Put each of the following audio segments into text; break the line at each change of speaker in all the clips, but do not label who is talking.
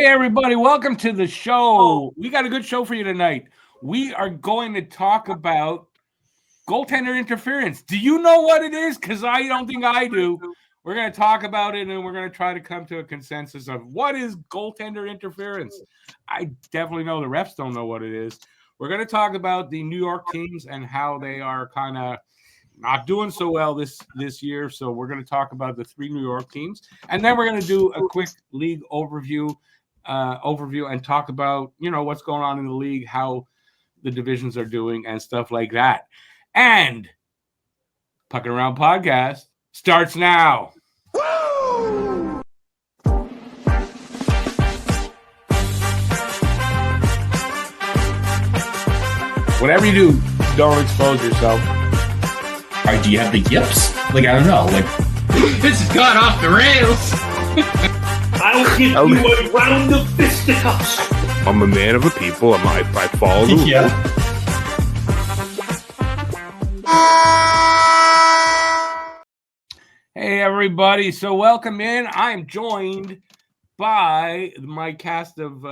Hey, everybody. Welcome to the show. We got a good show for you tonight. We are going to talk about goaltender interference. Do you know what it is? Because I don't think I do. We're going to talk about it, and we're going to try to come to a consensus of what is goaltender interference. I definitely know the refs don't know what it is. We're going to talk about the New York teams and how they are kind of not doing so well this year. So we're going to talk about the three New York teams, and then we're going to do a quick league overview and talk about what's going on in the league, how the divisions are doing, and stuff like that. And Pucking Around Podcast starts now. Woo! Whatever you do, don't expose yourself.
All right, do you have the yips? Like, I don't know. Like, this has gone off the rails.
I'll give you a round of fisticuffs.
I'm a man of the people. I follow the rules.
Yeah.
Hey, everybody. So welcome in. I'm joined by my cast of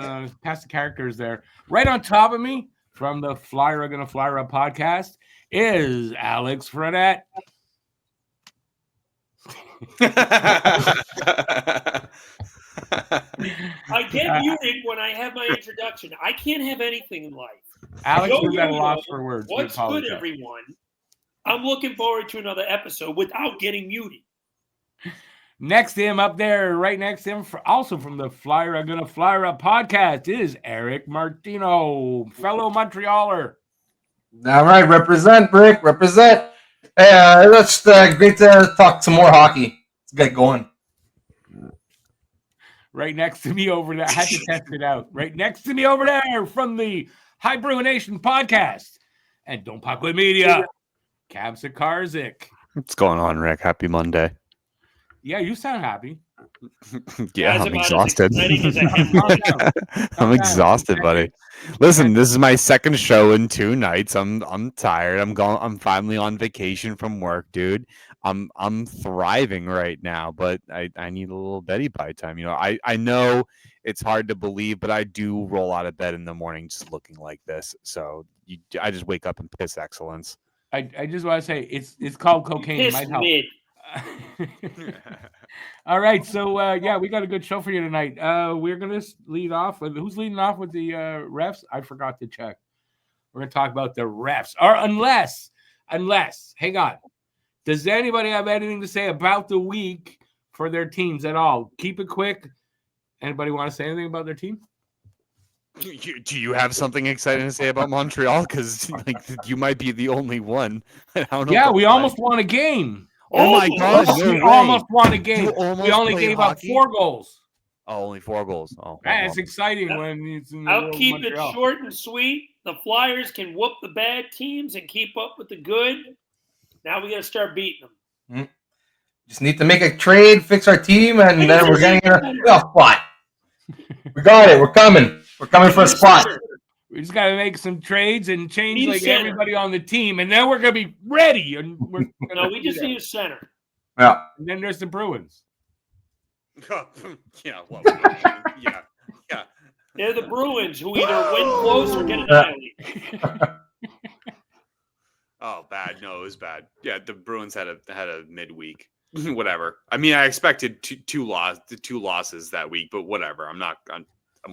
characters there. Right on top of me from the Flyer Gonna Flyer Up podcast is Alex Fredette.
I get muted when I have my introduction. I can't have anything in life.
Alex was at a loss for words.
What's good, everyone? I'm looking forward to another episode without getting muted.
Next to him up there, right next to him, also from the Flyer Are Gonna Flyer Up podcast is Eric Martino, fellow Montrealer.
All right, represent, Brick, represent. Hey, it's great to talk some more hockey. Let's get going.
Right next to me over there, I had to test it out. Right next to me over there from the High Brew Nation podcast and Don't Puck with Media, Cab Sakarzik.
What's going on, Rick? Happy Monday.
Yeah, you sound happy.
Yeah, I'm exhausted. I'm exhausted, buddy. Listen, this is my second show in 2 nights. I'm tired. I'm finally on vacation from work, dude. I'm thriving right now, but I need a little Betty Pie time. I know it's hard to believe, but I do roll out of bed in the morning just looking like this. So I just wake up and piss excellence.
I just want to say it's called cocaine. It might help. All right, so we got a good show for you tonight. We're gonna lead off with who's leading off with the refs. I forgot to check. We're gonna talk about the refs, or unless, hang on. Does anybody have anything to say about the week for their teams at all? Keep it quick. Anybody want to say anything about their team?
Do you have something exciting to say about Montreal? Because you might be the only one. I don't know.
Yeah, we almost won a game.
Oh my God!
We almost won a game. We only gave up 4 goals.
Oh, only 4 goals. Oh,
it's exciting when it's in the
I'll keep it
Montreal.
short and sweet. The Flyers can whoop the bad teams and keep up with the good. Now we got to start beating them.
Just need to make a trade, fix our team, and then we're getting a playoff spot. We got it. We're coming. We're coming for a spot.
We just got to make some trades and change everybody on the team, and then we're going to be ready. And
we just need a center.
Yeah.
And then there's the Bruins.
Yeah. Well, yeah.
They're the Bruins who either win close or get annihilated.
Oh, bad. No, it was bad. Yeah, the Bruins had a midweek. Whatever. I mean, I expected two losses that week, but whatever. I'm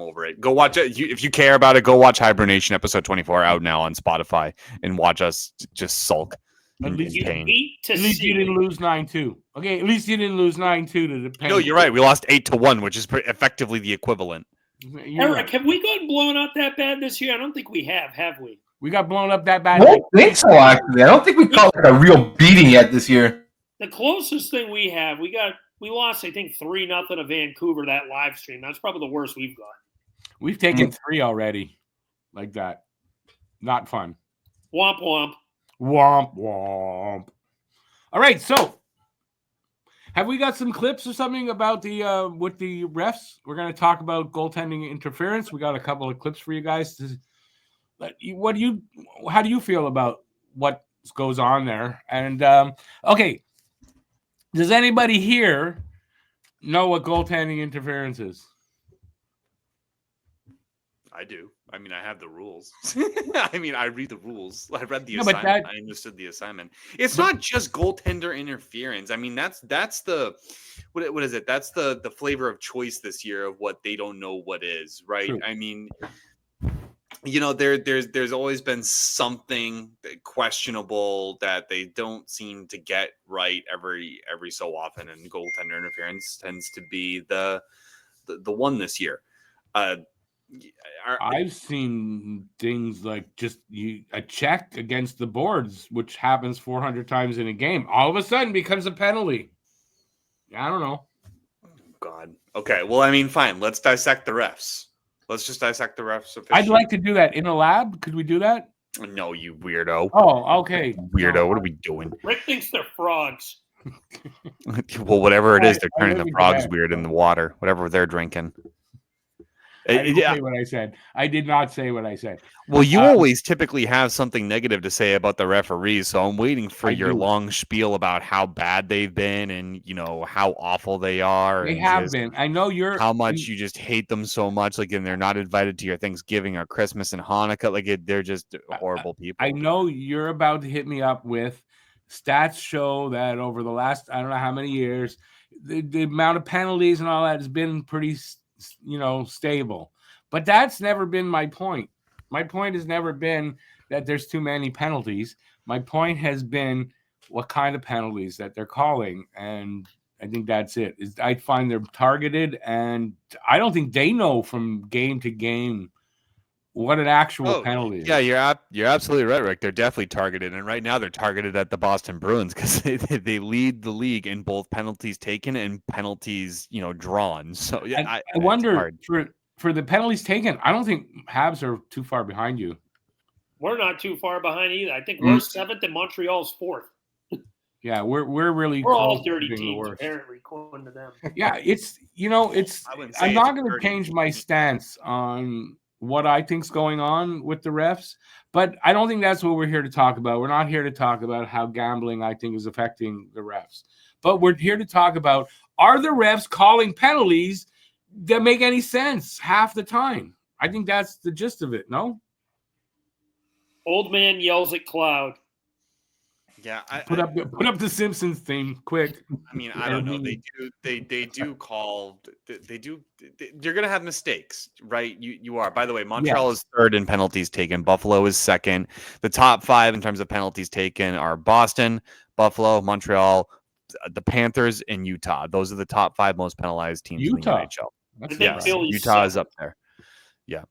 over it. Go watch it. If you care about it, go watch Hibernation episode 24 out now on Spotify and watch us just sulk in pain.
At least you didn't lose 9-2. Okay, at least you didn't lose 9-2 to the Penguins.
No, you're right. We lost 8-1, which is effectively the equivalent.
Eric, have we gotten blown up that bad this year? I don't think we have we?
We got blown up that bad.
I don't think so, actually. I don't think we caught a real beating yet this year.
The closest thing we have, we lost, I think, 3-0 to Vancouver, that live stream. That's probably the worst we've got.
We've taken 3 already. Like that. Not fun.
Womp womp.
Womp womp. All right, so have we got some clips or something about the with the refs? We're going to talk about goaltending interference. We got a couple of clips for you guys. How do you feel about what goes on there? And okay, does anybody here know what goaltending interference is?
I do. I mean, I have the rules. I mean, I read the rules. I read the
No, but
assignment. I understood the assignment. It's not just goaltender interference. I mean, that's the what is it? That's the flavor of choice this year of what they don't know what is, right?
True.
I mean, you know, there's always been something questionable that they don't seem to get right every so often, and goaltender interference tends to be the one this year.
I've seen things like just a check against the boards, which happens 400 times in a game, all of a sudden becomes a penalty. I don't know.
God. Okay. Well, I mean, fine. Let's dissect the refs. Let's just dissect the refs.
I'd like to do that in a lab. Could we do that?
No, you weirdo.
Oh, okay.
Weirdo.
No.
What are we doing?
Rick thinks they're frogs.
Well, whatever it is, they're
I
turning the
really
frogs
bet.
weird in the water. Whatever they're drinking.
I didn't say what I said. I did not say what I said.
Well, you always typically have something negative to say about the referees, so I'm waiting for your long spiel about how bad they've been and, you know, how awful they are.
They
and
have
just
been. I know
how much you just hate them so much, like, and they're not invited to your Thanksgiving or Christmas and Hanukkah. Like, they're just horrible people.
I know you're about to hit me up with stats show that over the last, I don't know how many years, the amount of penalties and all that has been pretty, you know, stable. But that's never been my point. My point has never been that there's too many penalties. My point has been what kind of penalties that they're calling. And I think that's it. I find they're targeted, and I don't think they know from game to game what an actual penalty is.
Yeah, you're absolutely right, Rick. They're definitely targeted, and right now they're targeted at the Boston Bruins because they lead the league in both penalties taken and penalties, you know, drawn. So yeah,
I wonder for the penalties taken. I don't think Habs are too far behind you.
We're not too far behind either. I think we're 7th and Montreal's 4th.
Yeah, we're really
we're all dirty teams apparently, according to them.
Yeah, it's, you know, it's. I'm not going to change my stance on what I think's going on with the refs, but I don't think that's what we're here to talk about. We're not here to talk about how gambling, I think, is affecting the refs, but we're here to talk about, are the refs calling penalties that make any sense half the time? I think that's the gist of it. No. Old
man yells at cloud.
Yeah,
put up the Simpsons theme quick.
I mean, I don't know. They do call. You're gonna have mistakes, right? You are. By the way, Montreal is 3rd in penalties taken. Buffalo is 2nd. The top 5 in terms of penalties taken are Boston, Buffalo, Montreal, the Panthers, and Utah. Those are the top 5 most penalized teams in the NHL. Yes, Utah is up there. Yeah.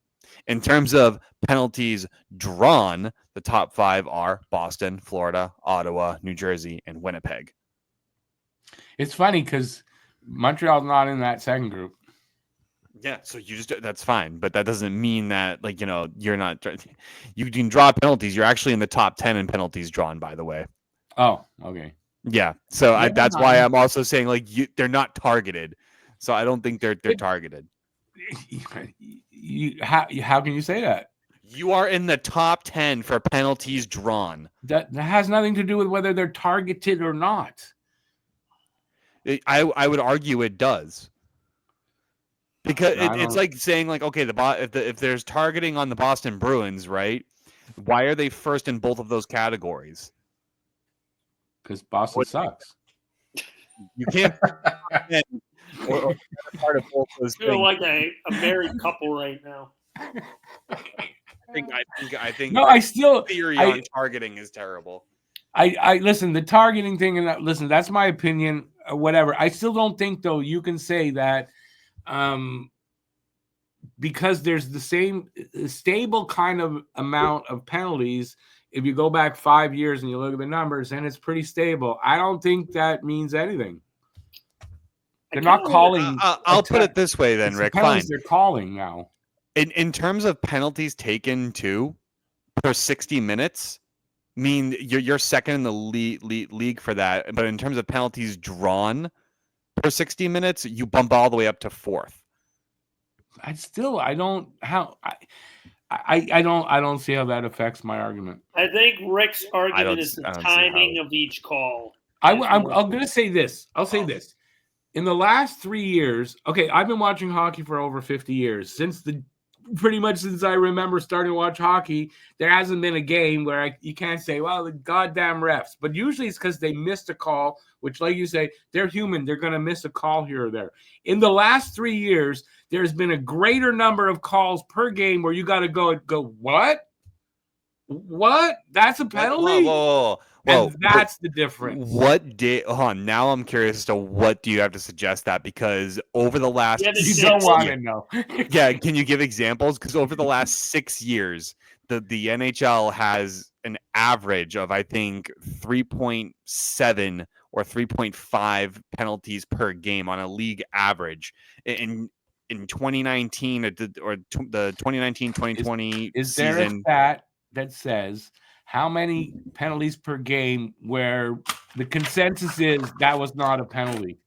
In terms of penalties drawn, the top 5 are Boston, Florida, Ottawa, New Jersey, and Winnipeg.
It's funny because Montreal's not in that second group.
Yeah, so that's fine, but that doesn't mean that, like, you know, you're not. You can draw penalties. You're actually in the top 10 in penalties drawn, by the way.
Oh, okay.
Yeah, so that's why I'm also saying, like, they're not targeted. So I don't think they're targeted.
How can you say that?
You are in the top 10 for penalties drawn.
That has nothing to do with whether they're targeted or not.
I would argue it does. Because it's like saying, like, okay, if there's targeting on the Boston Bruins, right? Why are they first in both of those categories?
Because Boston sucks.
You can't. or part of both those
things. Feel like a married couple right now.
I think.
No, I still
theory on targeting is terrible.
I listen, the targeting thing, and listen, that's my opinion. Whatever. I still don't think, though, you can say that because there's the same stable kind of amount of penalties. If you go back 5 years and you look at the numbers, and it's pretty stable, I don't think that means anything. They're not calling.
I'll put it this way, then, Rick. Fine.
They're calling now.
In terms of penalties taken too per 60 minutes, I mean, you're second in the league for that. But in terms of penalties drawn per 60 minutes, you bump all the way up to 4th.
I don't see how that affects my argument.
I think Rick's argument is the timing of each call.
I'm going to say this. I'll say this. In the last 3 years, okay, I've been watching hockey for over 50 years, since the pretty much since I remember starting to watch hockey, there hasn't been a game where you can't say, well, the goddamn refs. But usually it's because they missed a call, which, like you say, they're human. They're going to miss a call here or there. In the last 3 years, there's been a greater number of calls per game where you got to go, what? What? That's a penalty?
Whoa.
And that's the difference.
Now I'm curious as to what do you have to suggest that, because over the last
you don't want to know.
Yeah, can you give examples? Because over the last 6 years, the NHL has an average of, I think, 3.7 or 3.5 penalties per game on a league average. In 2019 or the 2019-2020
is there
season,
a stat that says how many penalties per game where the consensus is that was not a penalty?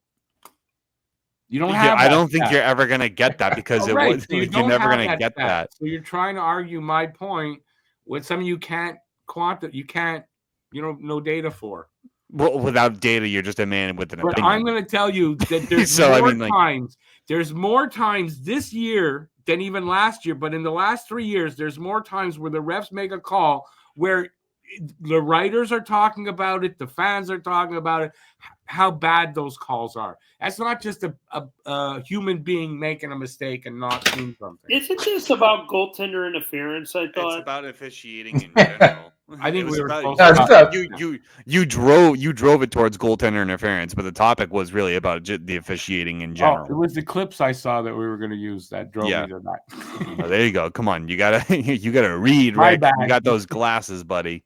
You don't have.
I don't think you're ever going to get that, because
you're
never going to get that.
So you're trying to argue my point with something you can't no data for.
Well, without data, you're just a man with an opinion.
I'm going to tell you that there's there's more times this year than even last year. But in the last 3 years, there's more times where the refs make a call where the writers are talking about it, the fans are talking about it, how bad those calls are. That's not just a human being making a mistake and not seeing something.
Isn't this about goaltender interference? I thought
it's about officiating in general.
I think we were
you drove it towards goaltender interference, but the topic was really about the officiating in general.
It was the clips I saw that we were going to use that drove me to that.
Oh, there you go. Come on, you gotta read, right? You got those glasses, buddy.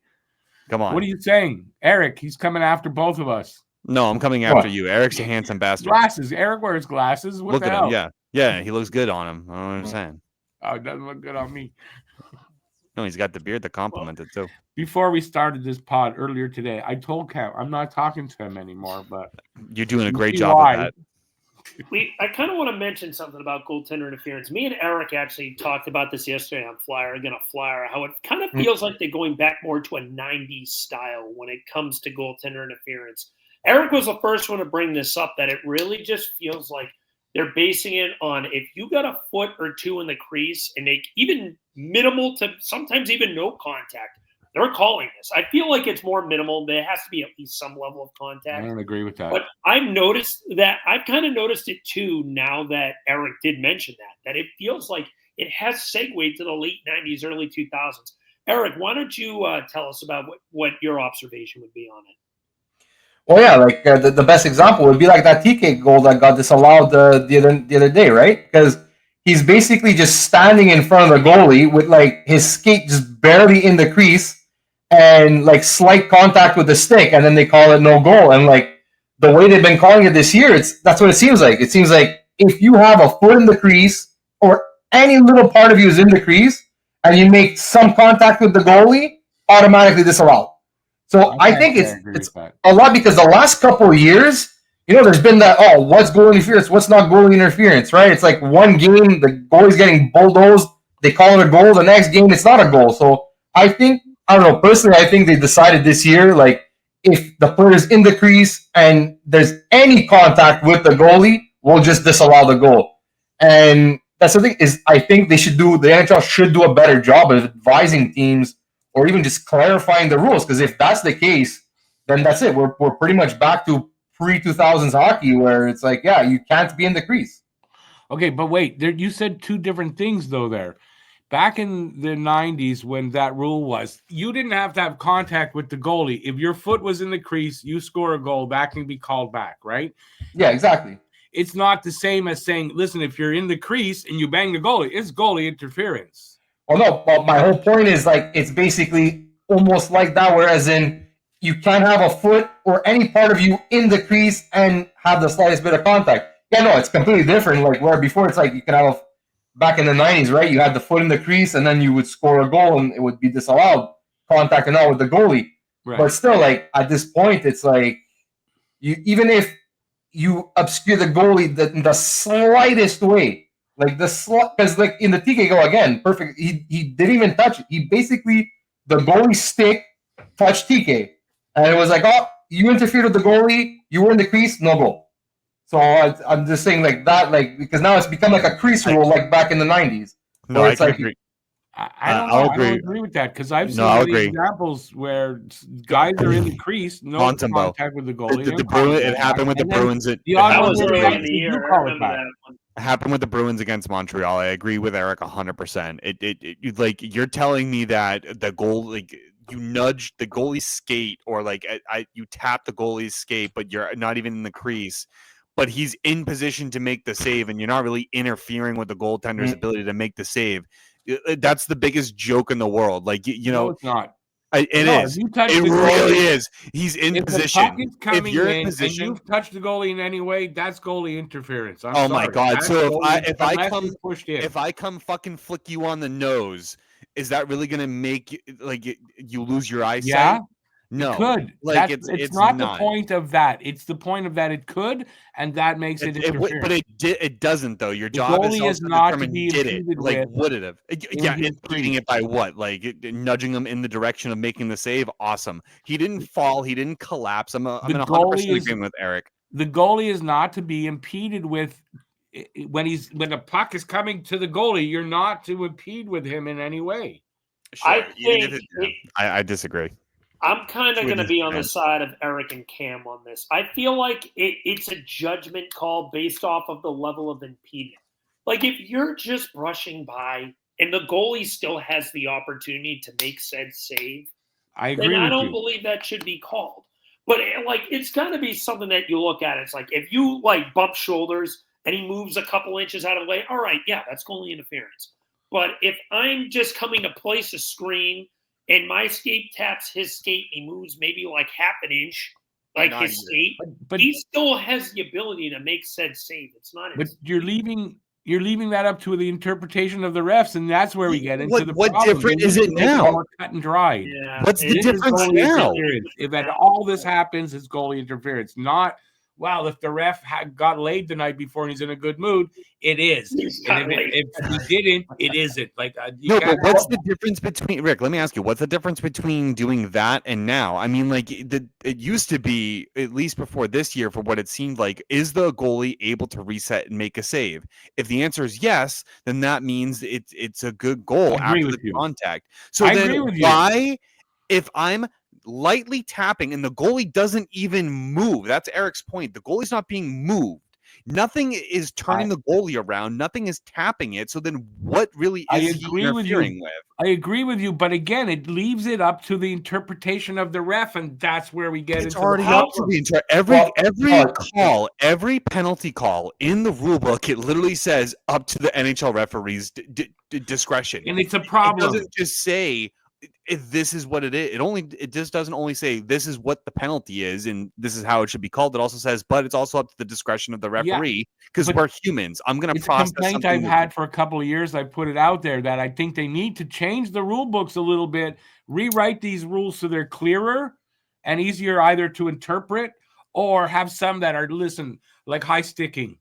Come on.
What are you saying, Eric? He's coming after both of us.
No, I'm coming after you. Eric's a handsome bastard.
Glasses. Eric wears glasses. Look
at him. Yeah, he looks good on him. I don't know what I'm saying.
Oh, it doesn't look good on me.
No, he's got the beard that complimented too.
Before we started this pod earlier today, I told Cam I'm not talking to him anymore, but
you're doing a great job of that.
I kind of want to mention something about goaltender interference. Me and Eric actually talked about this yesterday on Flyer, how it kind of feels like they're going back more to a 90s style when it comes to goaltender interference. Eric was the first one to bring this up, that it really just feels like they're basing it on if you got a foot or two in the crease and make even minimal to sometimes even no contact, they're calling this. I feel like it's more minimal. There has to be at least some level of contact.
I don't agree with that.
But I've noticed that. I've kind of noticed it too now that Eric did mention that it feels like it has segued to the late 90s, early 2000s. Eric, why don't you tell us about what your observation would be on it?
Well, yeah, like the best example would be like that TK goal that got disallowed the other day, right? Because he's basically just standing in front of the goalie with like his skate just barely in the crease and like slight contact with the stick, and then they call it no goal. And like the way they've been calling it this year, that's what it seems like. It seems like if you have a foot in the crease or any little part of you is in the crease and you make some contact with the goalie, automatically disallowed. So I think it's a lot, because the last couple of years, there's been that, what's goal interference, what's not goal interference, right? It's like one game, the goalie's getting bulldozed, they call it a goal, the next game, it's not a goal. So I think, I don't know, personally, I think they decided this year, like, if the foot is in the crease and there's any contact with the goalie, we'll just disallow the goal. And that's the thing, is I think the NHL should do a better job of advising teams or even just clarifying the rules, because if that's the case, then that's it. We're pretty much back to pre-2000s hockey, where it's like, yeah, you can't be in the crease.
Okay, but wait, you said two different things, though, there. Back in the 90s, when that rule was, you didn't have to have contact with the goalie. If your foot was in the crease, you score a goal, that can be called back, right?
Yeah, exactly.
It's not the same as saying, listen, if you're in the crease and you bang the goalie, it's goalie interference.
Well, no, but my whole point is, like, it's basically almost like that, whereas in you can't have a foot or any part of you in the crease and have the slightest bit of contact. Yeah, no, it's completely different. Like, where before it's like you can have, back in the 90s, right? You had the foot in the crease and then you would score a goal and it would be disallowed, contact and all with the goalie. Right. But still, like, at this point, it's like, even if you obscure the goalie in the slightest way, like because like in the TK goal again, perfect. He didn't even touch it. He basically, the goalie stick touched TK, and it was like, oh, you interfered with the goalie. You were in the crease, no goal. So I'm just saying like that, like, because now it's become like a crease rule, like back in the 90s.
No,
Or
I
it's
can
like
agree.
I don't know.
I'll
I
agree.
don't agree with that because I've
No,
seen
I'll
many
agree.
examples where guys are in the crease, no
Montembeau.
contact with the goalie.
The Bruins. It happened with the Bruins.
The
It
odd
That
one
was
where they
early in the
actually do
year. I
call it
remember
back.
that one.
happened with the Bruins against Montreal. I agree with Eric 100%. Like you're telling me that the goal, like you nudge the goalie's skate, or like you tap the goalie's skate, but you're not even in the crease, but he's in position to make the save, and you're not really interfering with the goaltender's ability to make the save. That's the biggest joke in the world. Like you
No,
know,
it's not.
it
No, if
is.
you touch
It
the
really
goalie,
is. He's in
if the
position.
puck is
If
coming
you're in
in and
position,
you've touched the goalie in any way, that's goalie interference. I'm
oh
sorry.
my god!
That's
So
goalie,
if I
unless
come
it's pushed in.
if I come fucking flick you on the nose, is that really gonna make you lose your eyesight?
Yeah,
No,
it could.
like
It's not the point of that. It's the point of that it could, and that makes it interference.
But it doesn't though. Your
The
job is
goalie is
also to
not to
determine
be
did it,
impeded
like
with
would it have?
in
Yeah,
his
impeding
crease.
it by what? Like nudging him in the direction of making the save. Awesome. He didn't fall. He didn't collapse. I'm in 100%
goalie is-
agreement with Eric.
The goalie is not to be impeded with when the puck is coming to the goalie. You're not to impede with him in any way.
Sure,
think
I disagree.
I'm kind of
With
going to
this
be on the
man.
side of Eric and Cam on this. I feel like it's a judgment call based off of the level of impediment. Like if you're just brushing by and the goalie still has the opportunity to make said save,
I
then
agree
I
with
don't
you.
believe that should be called. But it's got to be something that you look at. It's like if you like bump shoulders and he moves a couple inches out of the way, all right, yeah, that's goalie interference. But if I'm just coming to place a screen and my skate taps his skate, he moves maybe like half an inch, like
Not
his
even.
skate,
But
he still has the ability to make said save. It's not.
But you're leaving that up to the interpretation of the refs, and that's where we get into the
What
problem.
different
They
is
need
it
to make
now?
more cut and dried.
Yeah,
What's the
This is
difference
goalie
now?
interference. If all this happens, it's goalie interference. Not, well, if the ref got laid the night before and he's in a good mood, it is. And if he didn't, it isn't. Like
No, but what's the difference between Rick? Let me ask you, what's the difference between doing that and now? I mean, like it used to be, at least before this year, for what it seemed like, is the goalie able to reset and make a save? If the answer is yes, then that means it's a good goal after the contact. So
I
then
agree with you.
why, if I'm lightly tapping and the goalie doesn't even move, that's Eric's point. The goalie's not being moved. Nothing is turning the goalie around. Nothing is tapping it. So then what really is he interfering with?
I agree with you, but again, it leaves it up to the interpretation of the ref, and that's where we get
It's
into
already
the
up to the every penalty call in the rule book. It literally says up to the NHL referee's discretion,
and it's a problem.
It doesn't just say if this is what it is. It just doesn't only say this is what the penalty is and this is how it should be called. It also says, but it's also up to the discretion of the referee because we're humans. I'm going to process
a complaint I've had for a couple of years. I put it out there that I think they need to change the rule books a little bit, rewrite these rules so they're clearer and easier either to interpret or have some that are like high sticking.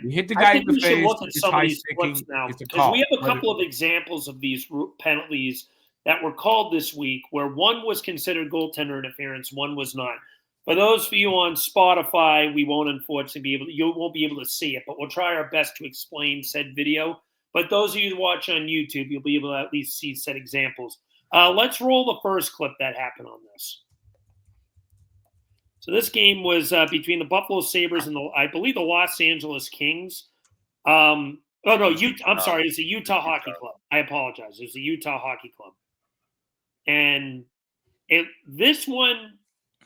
You hit the guy in the face.
Look at some of these clips now because we have a couple of examples of these penalties that were called this week where one was considered goaltender interference, one was not. For those of you on Spotify, we won't unfortunately you won't be able to see it, but we'll try our best to explain said video. But those of you who watch on YouTube, you'll be able to at least see said examples. Let's roll the first clip that happened on this. So this game was between the Buffalo Sabres and I believe the Los Angeles Kings. I'm sorry, it's the Utah Hockey Club. I apologize. It's the Utah Hockey Club. And this one,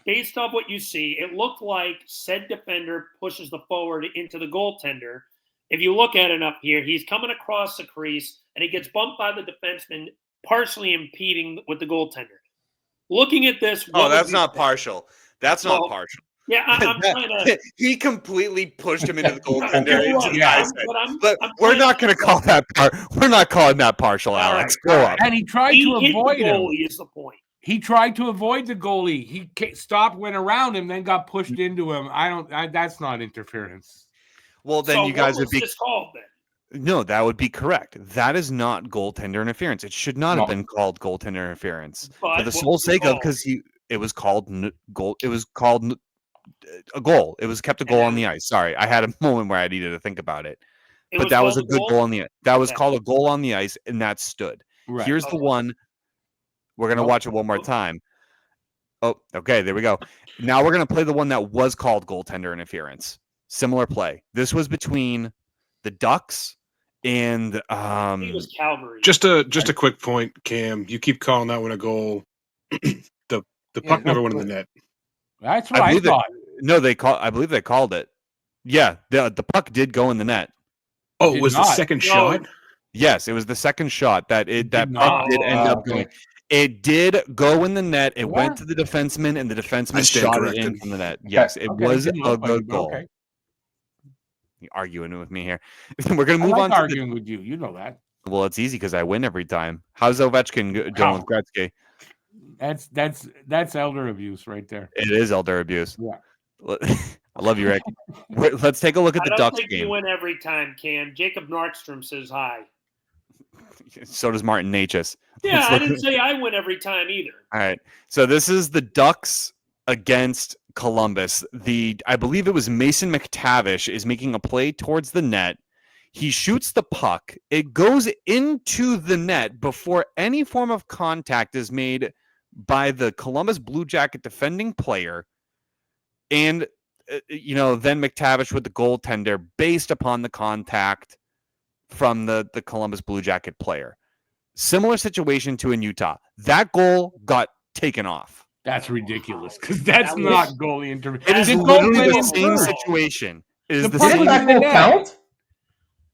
based off what you see, it looked like said defender pushes the forward into the goaltender. If you look at it up here, he's coming across the crease, and he gets bumped by the defenseman, partially impeding with the goaltender. Looking at this...
that's not partial. That's not partial.
Yeah, I'm trying to...
He completely pushed him into the goaltender.
We're
not going to call that We're not calling that partial, Alex. Go up.
And he tried to avoid him.
Is the point.
He tried to avoid the goalie. He stopped, went around him, then got pushed into him. That's not interference.
Well, then you guys would be
called then?
No, that would be correct. That is not goaltender interference. It should not have been called goaltender interference for the sole sake of because it was called goal. It was called a goal. It was kept a goal on the ice. Sorry, I had a moment where I needed to think about it. but that was a good goal on the ice. That was
Okay.
called a goal on the ice, and that stood.
Right.
Here's the one. We're going to watch it one more time. Oh, okay. There we go. Now we're going to play the one that was called goaltender interference. Similar play. This was between the Ducks and
I think it was Calgary.
Just a quick point, Cam. You keep calling that one a goal. the puck never went in the net.
That's what I thought.
I believe they called it. Yeah, the puck did go in the net.
Oh, it was the second shot?
Yes, it was the second shot that puck did end up going. It did go in the net. It went to the defenseman, and the defenseman shot it in from the net. Yes, it was a good goal.
Okay.
You're arguing with me here. We're going to move on.
Arguing with you. You know that.
Well, it's easy because I win every time. How's Ovechkin doing with Gretzky?
That's elder abuse right there.
It is elder abuse.
Yeah.
I love you, Rick. Let's take a look at the Ducks game.
You win every time, Cam. Jacob Nordstrom says hi.
So does Martin Natchez.
Yeah, I didn't say I win every time either.
All right. So this is the Ducks against Columbus. I believe it was Mason McTavish is making a play towards the net. He shoots the puck. It goes into the net before any form of contact is made by the Columbus Blue Jacket defending player. And, then McTavish with the goaltender based upon the contact from the Columbus Blue Jacket player. Similar situation to in Utah. That goal got taken off.
That's ridiculous because that's not goalie interference.
It is literally the same situation. It is the
same. That goal count?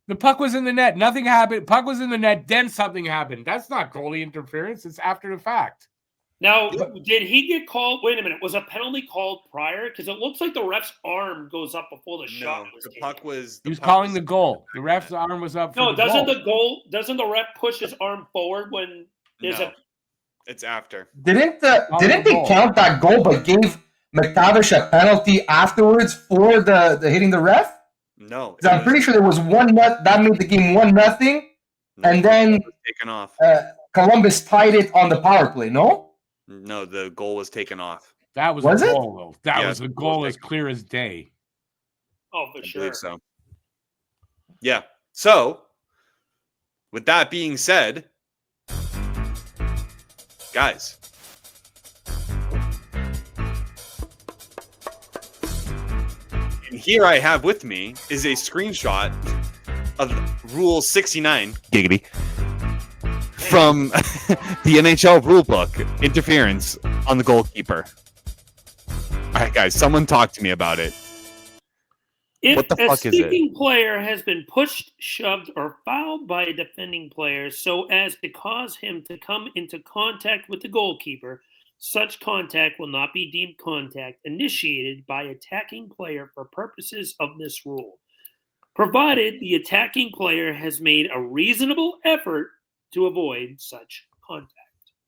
The puck was in the net. Nothing happened. Puck was in the net. Then something happened. That's not goalie interference. It's after the fact.
Now, did he get called? Wait a minute. Was a penalty called prior? Because it looks like the ref's arm goes up before the shot was taken.
Puck was.
He was calling the goal. The ref's arm was up.
No, doesn't the ref push his arm forward when there's
It's after.
Didn't they count that goal but gave McTavish a penalty afterwards for the hitting the ref?
No.
I'm pretty sure there was 1-0 that made the game 1-0, and then
taken off.
Columbus tied it on the power play.
No, the goal was taken off.
That was a goal, though. That was a goal as clear as day.
Oh, for sure.
I believe so. Yeah. So, with that being said, guys, and here I have with me is a screenshot of Rule 69, giggity, from the NHL rulebook, interference on the goalkeeper. All right, guys, someone talk to me about it.
If
what the
a
fuck is it?
speaking player has been pushed, shoved, or fouled by a defending player so as to cause him to come into contact with the goalkeeper, such contact will not be deemed contact initiated by attacking player for purposes of this rule, provided the attacking player has made a reasonable effort to avoid such contact.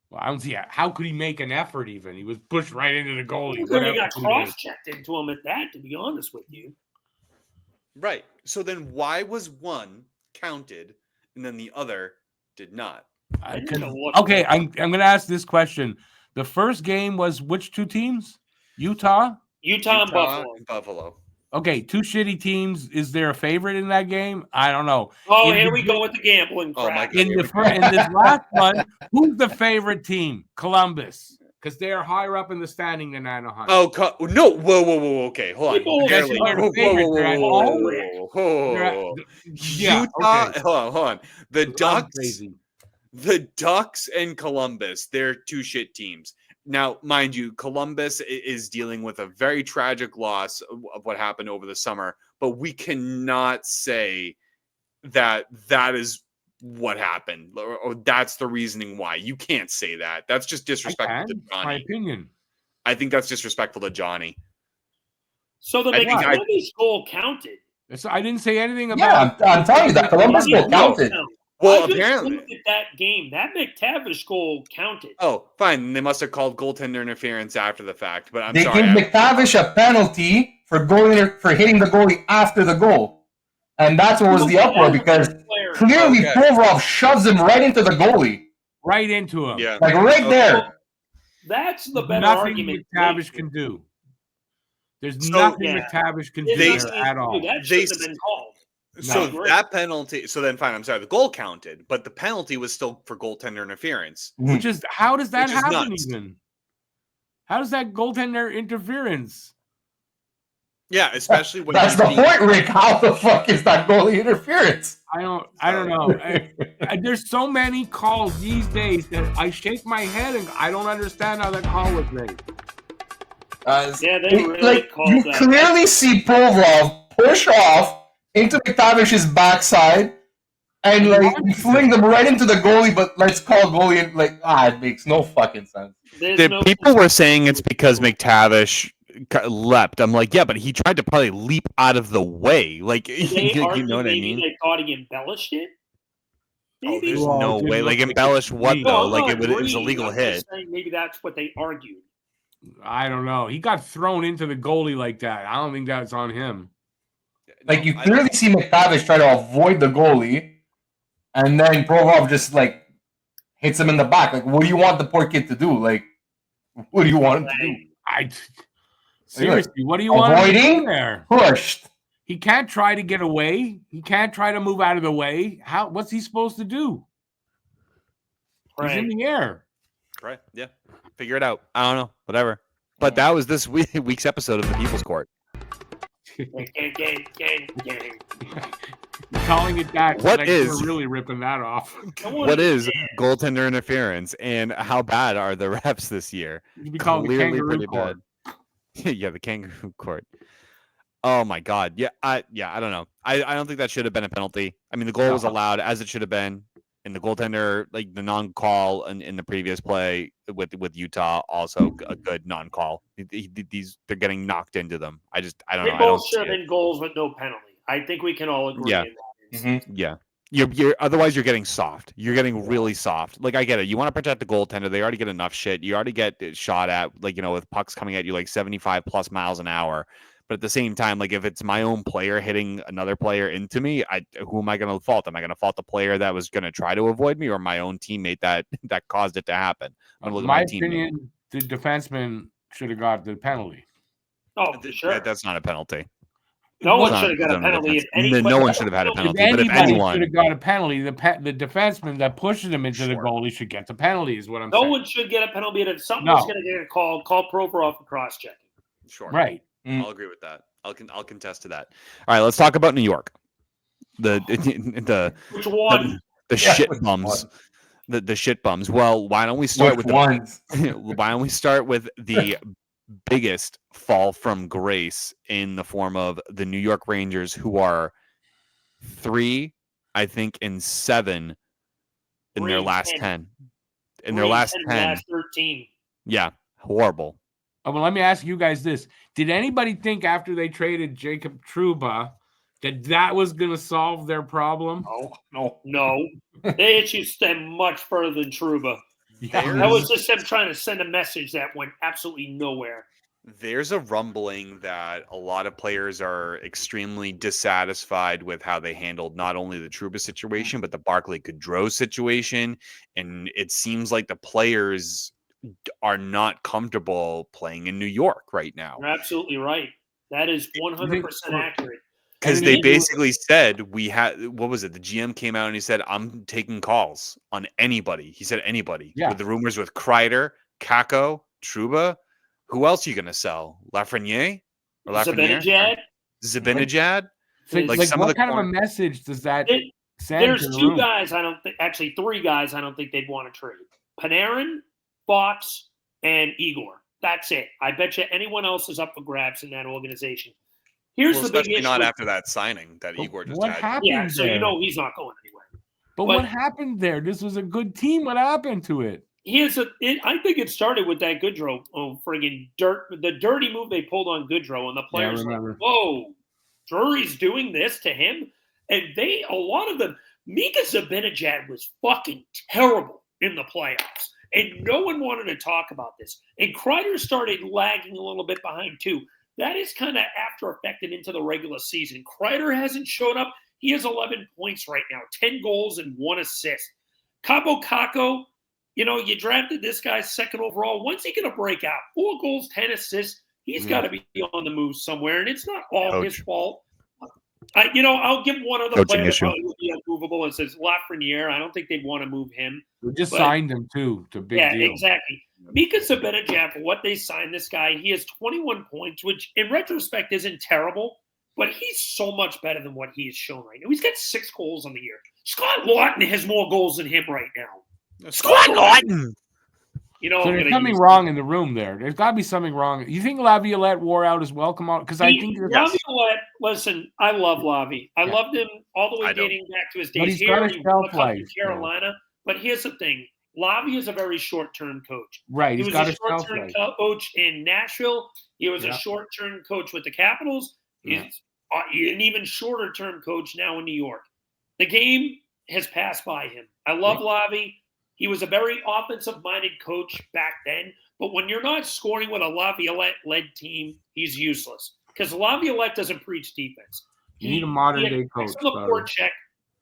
Well, I don't see how could he make an effort even? He was pushed right into the goalie.
He got cross-checked into him at that, to be honest with you.
Right. So then why was one counted and then the other did not?
Okay, I'm going to ask this question. The first game was which two teams? Utah
and
Buffalo.
Okay, two shitty teams. Is there a favorite in that game? I don't know.
Oh, here we go with the gambling crap.
Oh my God,
in this last one, who's the favorite team? Columbus, because they are higher up in the standing than Anaheim.
Oh no! Whoa! Okay, hold on. Utah. Hold on. The Ducks and Columbus. They're two shit teams. Now, mind you, Columbus is dealing with a very tragic loss of what happened over the summer, but we cannot say that is what happened or that's the reasoning why. You can't say that. That's just disrespectful to Johnny.
My opinion.
I think that's disrespectful to Johnny.
So the Columbus goal counted.
I didn't say anything about.
Yeah, I'm telling you that Columbus goal counted.
Well, apparently
at that game, that McTavish goal counted.
Oh, fine. They must have called goaltender interference after the fact. But
they gave McTavish a penalty for hitting the goalie after the goal, and that's what was the uproar because clearly Provorov shoves him right into the goalie,
right into him,
yeah,
like right there.
That's the better
nothing
argument.
McTavish can do. There's nothing McTavish can do there at all.
That should have been called.
So
No.
that penalty. So then, fine. I'm sorry. The goal counted, but the penalty was still for goaltender interference.
Which is how does that
Which is
happen?
nuts.
Even how does that goaltender interference?
Yeah, especially when
That's
he's
the point, Rick. How the fuck is that goalie interference?
I don't know. There's so many calls these days that I shake my head and I don't understand how that call was made.
Yeah, they really
like
called
you
that.
clearly see Provorov push off into McTavish's backside and like fling them right into the goalie, but let's call goalie and it makes no fucking sense.
People were saying it's because McTavish leapt. I'm like, yeah, but he tried to probably leap out of the way. Like, you know what I mean?
They thought he embellished it.
Oh, there's no way. Like, embellish what though? Like, it was a legal hit.
Maybe that's what they argued.
I don't know. He got thrown into the goalie like that. I don't think that's on him.
Like, you clearly see McTavish try to avoid the goalie, and then Provorov just like hits him in the back. Like, what do you want the poor kid to do? Like, what do you want him to do?
Seriously, what do you want him to do there?
Pushed.
He can't try to get away. He can't try to move out of the way. What's he supposed to do? He's in the air.
Right. Yeah. Figure it out. I don't know. Whatever. But that was this week's episode of the People's Court.
Calling it that.
What is
really ripping that off?
What is goaltender interference, and how bad are the refs this year?
You be called the kangaroo court.
Yeah, the kangaroo court. Oh my God. Yeah. I don't know. I don't think that should have been a penalty. I mean, the goal was allowed as it should have been. And the goaltender, like the non-call in the previous play with Utah, also a good non-call. They're getting knocked into them. I don't know.
They both should have been goals with no penalty. I think we can all agree.
Yeah. Yeah. You're otherwise you're getting soft. You're getting really soft. Like, I get it. You want to protect the goaltender. They already get enough shit. You already get shot at, like, with pucks coming at you like 75 plus miles an hour. But at the same time, like, if it's my own player hitting another player into me, who am I going to fault? Am I going to fault the player that was going to try to avoid me, or my own teammate that caused it to happen?
In my opinion, the defenseman should have got the penalty.
Oh, for sure.
That's not a penalty.
No one should have got a penalty.
No one should have had a penalty. But if anyone
should have got a penalty, the defenseman that pushes him into the goalie should get the penalty. Is what I'm saying.
No one should get a penalty. If someone's going to get a call Provorov for cross-checking.
Sure.
Right.
I'll agree with that. I'll contest to that. All right, let's talk about New York.
Which one?
The shit bums. The shit bums. Well, why don't we start with why don't we start with the biggest fall from grace in the form of the New York Rangers, who are 3, I think, and 7 in their last 10. In their last 10.
13.
Yeah, horrible.
Well, let me ask you guys this. Did anybody think after they traded Jacob Trouba that was going to solve their problem?
No. They actually stem much further than Trouba. That was just them trying to send a message that went absolutely nowhere.
There's a rumbling that a lot of players are extremely dissatisfied with how they handled not only the Trouba situation, but the Barclay Goodrow situation. And it seems like the players are not comfortable playing in New York right now.
You're absolutely right. That is 100% accurate.
Because they basically said what was it? The GM came out and he said, I'm taking calls on anybody. He said anybody.
Yeah.
With the rumors with Kreider, Kakko, Trouba. Who else are you going to sell? Lafreniere? Or Lafreniere? Zabinajad?
Like some what kind of a message does that send?
There's 2 guys actually 3 guys I don't think they'd want to trade. Panarin, Fox, and Igor. That's it. I bet you anyone else is up for grabs in that organization. Here's the big issue.
Not after that signing that Igor just had.
Happened?
Yeah, so he's not going anywhere.
But what happened there? This was a good team. What happened to it?
I think it started with that Goodrow, the dirty move they pulled on Goodrow, and the players like, whoa, Drury's doing this to him, and a lot of them. Mika Zibanejad was fucking terrible in the playoffs, and no one wanted to talk about this. And Kreider started lagging a little bit behind too. That is kind of after effected into the regular season. Kreider hasn't showed up. He has 11 points right now, 10 goals and 1 assist. Cabo Kakko. You drafted this guy 2nd overall. When's he going to break out? 4 goals, 10 assists. He's got to be on the move somewhere, and it's not all his fault. I'll give one other
Coaching
player that
issue.
probably would be unmovable. It says Lafreniere. I don't think they'd want to move him.
We just
But-
signed him too. It's a big
Yeah,
deal.
exactly. Mika Zibanejad, for what they signed this guy, he has 21 points, which in retrospect isn't terrible, but he's so much better than what he has shown right now. He's got 6 goals on the year. Scott Lawton has more goals than him right now.
Scott Lawton.
So there's something wrong in the room there. There's got to be something wrong. You think Laviolette wore out his welcome out? Because I think
Laviolette. Listen, I love Lavi. I loved him all the way dating back to his days
he's
here.
got a
He
shelf
won a cup
life,
in Carolina. But here's the thing: Lavi is a very short-term coach.
Right,
He
he's
was
got
a
a shelf
short-term
life.
coach in Nashville. He was a short-term coach with the Capitals. He's an even shorter-term coach now in New York. The game has passed by him. I love Lavi. He was a very offensive-minded coach back then. But when you're not scoring with a Laviolette-led team, he's useless. Because Laviolette doesn't preach defense.
You need a modern-day coach.
On the forecheck,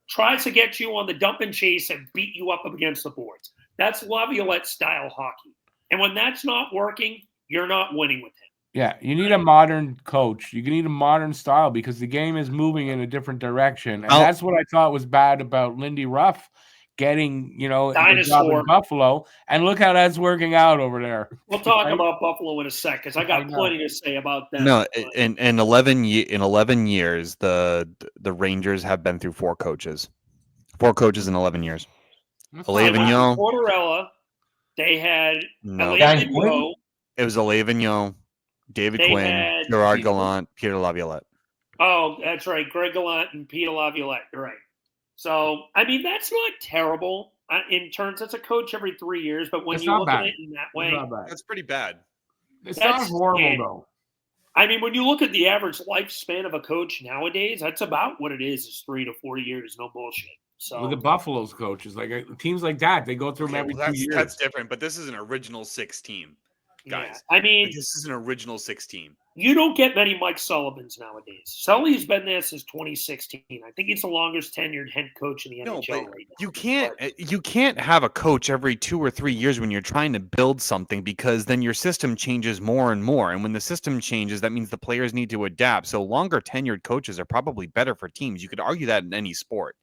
tries to get you on the dump and chase and beat you up against the boards. That's Laviolette-style hockey. And when that's not working, you're not winning with him.
Yeah, you need a modern coach. You need a modern style because the game is moving in a different direction. And that's what I thought was bad about Lindy Ruff getting, the job in Buffalo. And look how that's working out over there.
We'll talk about Buffalo in a sec because I got plenty to say about them.
No, in 11 years, the Rangers have been through 4 coaches. 4 coaches in 11 years. Alavignon.
Tortorella. They had
Alavignon.
It was Alavignon, David Quinn, Gerard Gallant, Peter Laviolette.
Oh, that's right. Greg Gallant and Peter Laviolette. You're right. So, I mean, that's not terrible in terms. That's a coach every 3 years, but when you look at it in that way,
that's pretty bad.
It's not horrible, though.
I mean, when you look at the average lifespan of a coach nowadays, that's about what it is 3 to 4 years. No bullshit. So
with the Buffalo's coaches, like teams like that, they go through them every 2 years.
That's different, but this is an original 6 team, guys.
Yeah. I mean,
this is an original 6 team.
You don't get many Mike Sullivans nowadays. Sully's been there since 2016. I think he's the longest tenured head coach in the NHL right now.
You can't have a coach every 2 or 3 years when you're trying to build something because then your system changes more and more. And when the system changes, that means the players need to adapt. So longer tenured coaches are probably better for teams. You could argue that in any sport.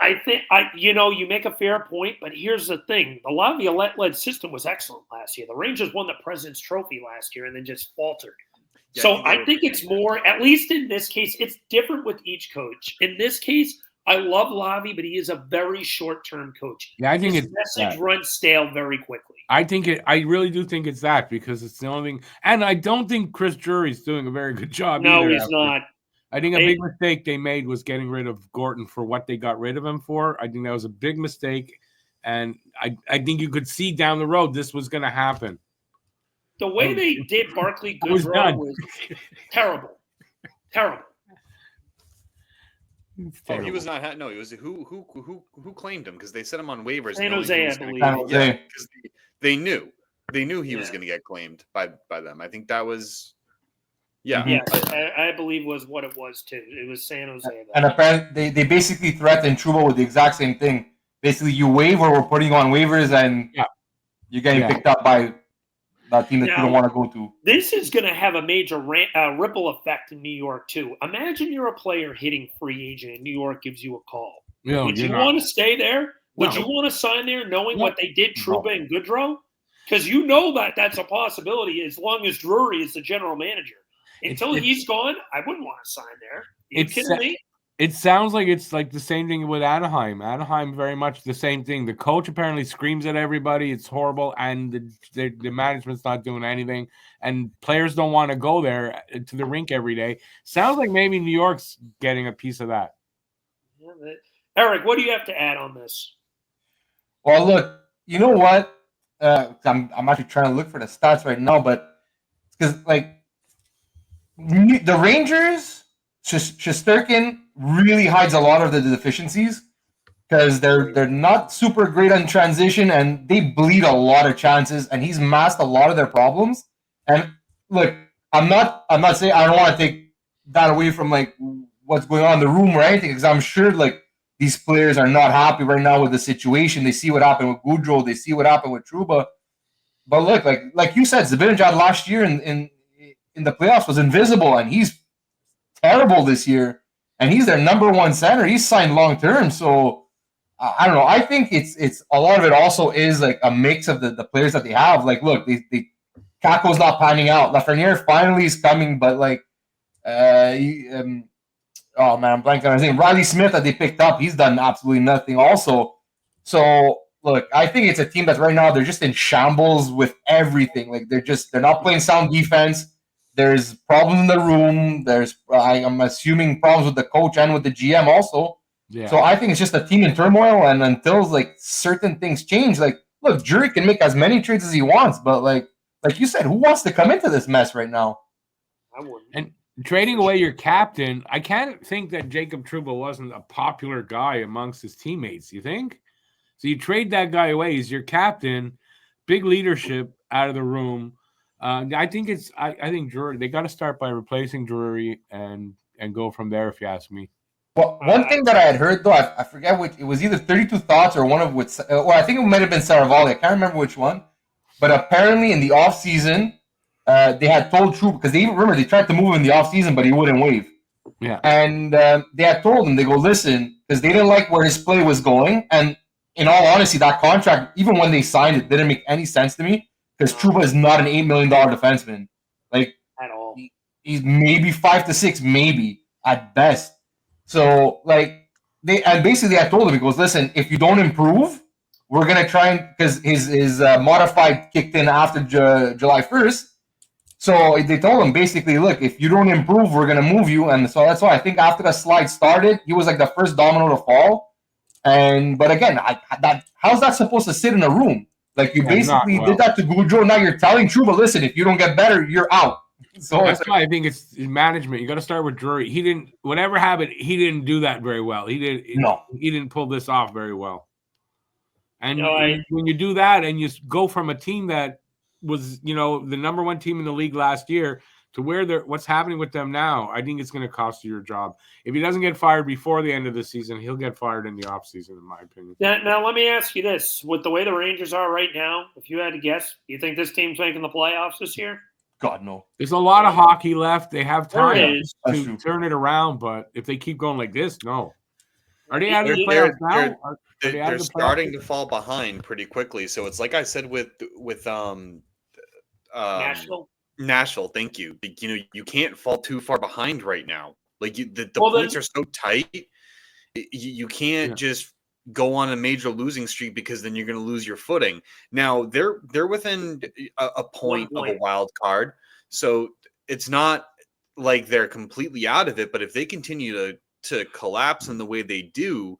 I think you make a fair point, but here's the thing: the Laviolette-led system was excellent last year. The Rangers won the President's Trophy last year and then just faltered. Yeah, so I think it's more, at least in this case, it's different with each coach. In this case, I love Lavi, but he is a very short-term coach.
Yeah, I think
his message runs stale very quickly.
I really do think it's that because it's the only thing, and I don't think Chris Drury's doing a very good job.
No, he's not.
I think a big mistake they made was getting rid of Gorton for what they got rid of him for. I think that was a big mistake, and I think you could see down the road this was going to happen.
The way they did Barclay Goodrow was terrible. Terrible.
Oh, he was not. No, he was who claimed him because they set him on waivers.
San Jose, I believe.
Yeah, because they knew he was going to get claimed by them. I think that was. Yeah.
Yes, I believe was what it was too. It was San Jose.
And apparently they basically threatened Trouba with the exact same thing. Basically, you waive or we're putting you on waivers and you're getting picked up by that team that you don't want to go to.
This is going to have a major ripple effect in New York too. Imagine you're a player hitting free agent and New York gives you a call. Would you want to stay there? Would you want to sign there knowing what they did, Trouba and Goodrow? Because you know that's a possibility as long as Drury is the general manager. Until he's gone, I wouldn't want to sign there. You kidding me?
It sounds like it's like the same thing with Anaheim. Anaheim, very much the same thing. The coach apparently screams at everybody. It's horrible, and the management's not doing anything. And players don't want to go there to the rink every day. Sounds like maybe New York's getting a piece of that.
Yeah, Eric, what do you have to add on this?
Well, look, you know what? I'm actually trying to look for the stats right now, but because the Rangers, Shesterkin really hides a lot of the deficiencies because they're not super great on transition and they bleed a lot of chances, and he's masked a lot of their problems. And look, I'm not saying I don't want to take that away from what's going on in the room or anything, because I'm sure these players are not happy right now with the situation. They see what happened with Goudreau, they see what happened with Trouba. But look, like you said, Zibanejad last year in the playoffs was invisible, and he's terrible this year. and he's their number one center. He's signed long term, so I don't know. I think it's a lot of it also is like a mix of the players that they have. Like, look, Kako's not panning out. Lafreniere finally is coming, but like, oh man, I'm blanking on his name. Riley Smith that they picked up, he's done absolutely nothing also. So look, I think it's a team that right now they're just in shambles with everything. Like they're not playing sound defense. There's problems in the room. I'm assuming problems with the coach and with the GM also. Yeah. So I think it's just a team in turmoil, and until like certain things change, like look, Drury can make as many trades as he wants, but like you said, who wants to come into this mess right now?
I wouldn't.
And trading away your captain, I can't think that Jacob Trouba wasn't a popular guy amongst his teammates. You think? So you trade that guy away. He's your captain, big leadership out of the room. I think Drury. They got to start by replacing Drury and go from there. If you ask me.
Well, one thing that I had heard though, I forget which. It was either 32 Thoughts or one of which. Or I think it might have been Saravalli. I can't remember which one. But apparently, in the off season, they had told Trouba because they tried to move him in the off season, but he wouldn't waive.
Yeah.
And they had told him, they go, listen, because they didn't like where his play was going, and in all honesty, that contract, even when they signed it, didn't make any sense to me because Trouba is not an $8 million defenseman. Like,
at all.
He's maybe 5 to 6, maybe at best. So, like, basically I told him, he goes, listen, if you don't improve, we're going to try and, because his modified kicked in after July 1st. So they told him basically, look, if you don't improve, we're going to move you. And so that's why I think after the slide started, he was like the first domino to fall. But again, how's that supposed to sit in a room? Like you basically did that to Goudreau. Now you're telling Trouba, listen, if you don't get better, you're out. So
that's why I think it's management. You got to start with Drury. He didn't. Whatever happened, he didn't do that very well. He didn't pull this off very well. And when you do that, and you go from a team that was, the number one team in the league last year to what's happening with them now, I think it's going to cost you your job. If he doesn't get fired before the end of the season, he'll get fired in the offseason, in my opinion.
Now, let me ask you this. With the way the Rangers are right now, if you had to guess, do you think this team's making the playoffs this year?
God, no.
There's a lot of hockey left. They have time to turn it around, but if they keep going like this, no. Are they out of the playoffs now?
They're starting to fall behind pretty quickly. So it's like I said with Nashville, thank you. You can't fall too far behind right now. Like the points are so tight. You can't just go on a major losing streak because then you're going to lose your footing. Now they're within a point of a wild card, so it's not like they're completely out of it. But if they continue to collapse in the way they do,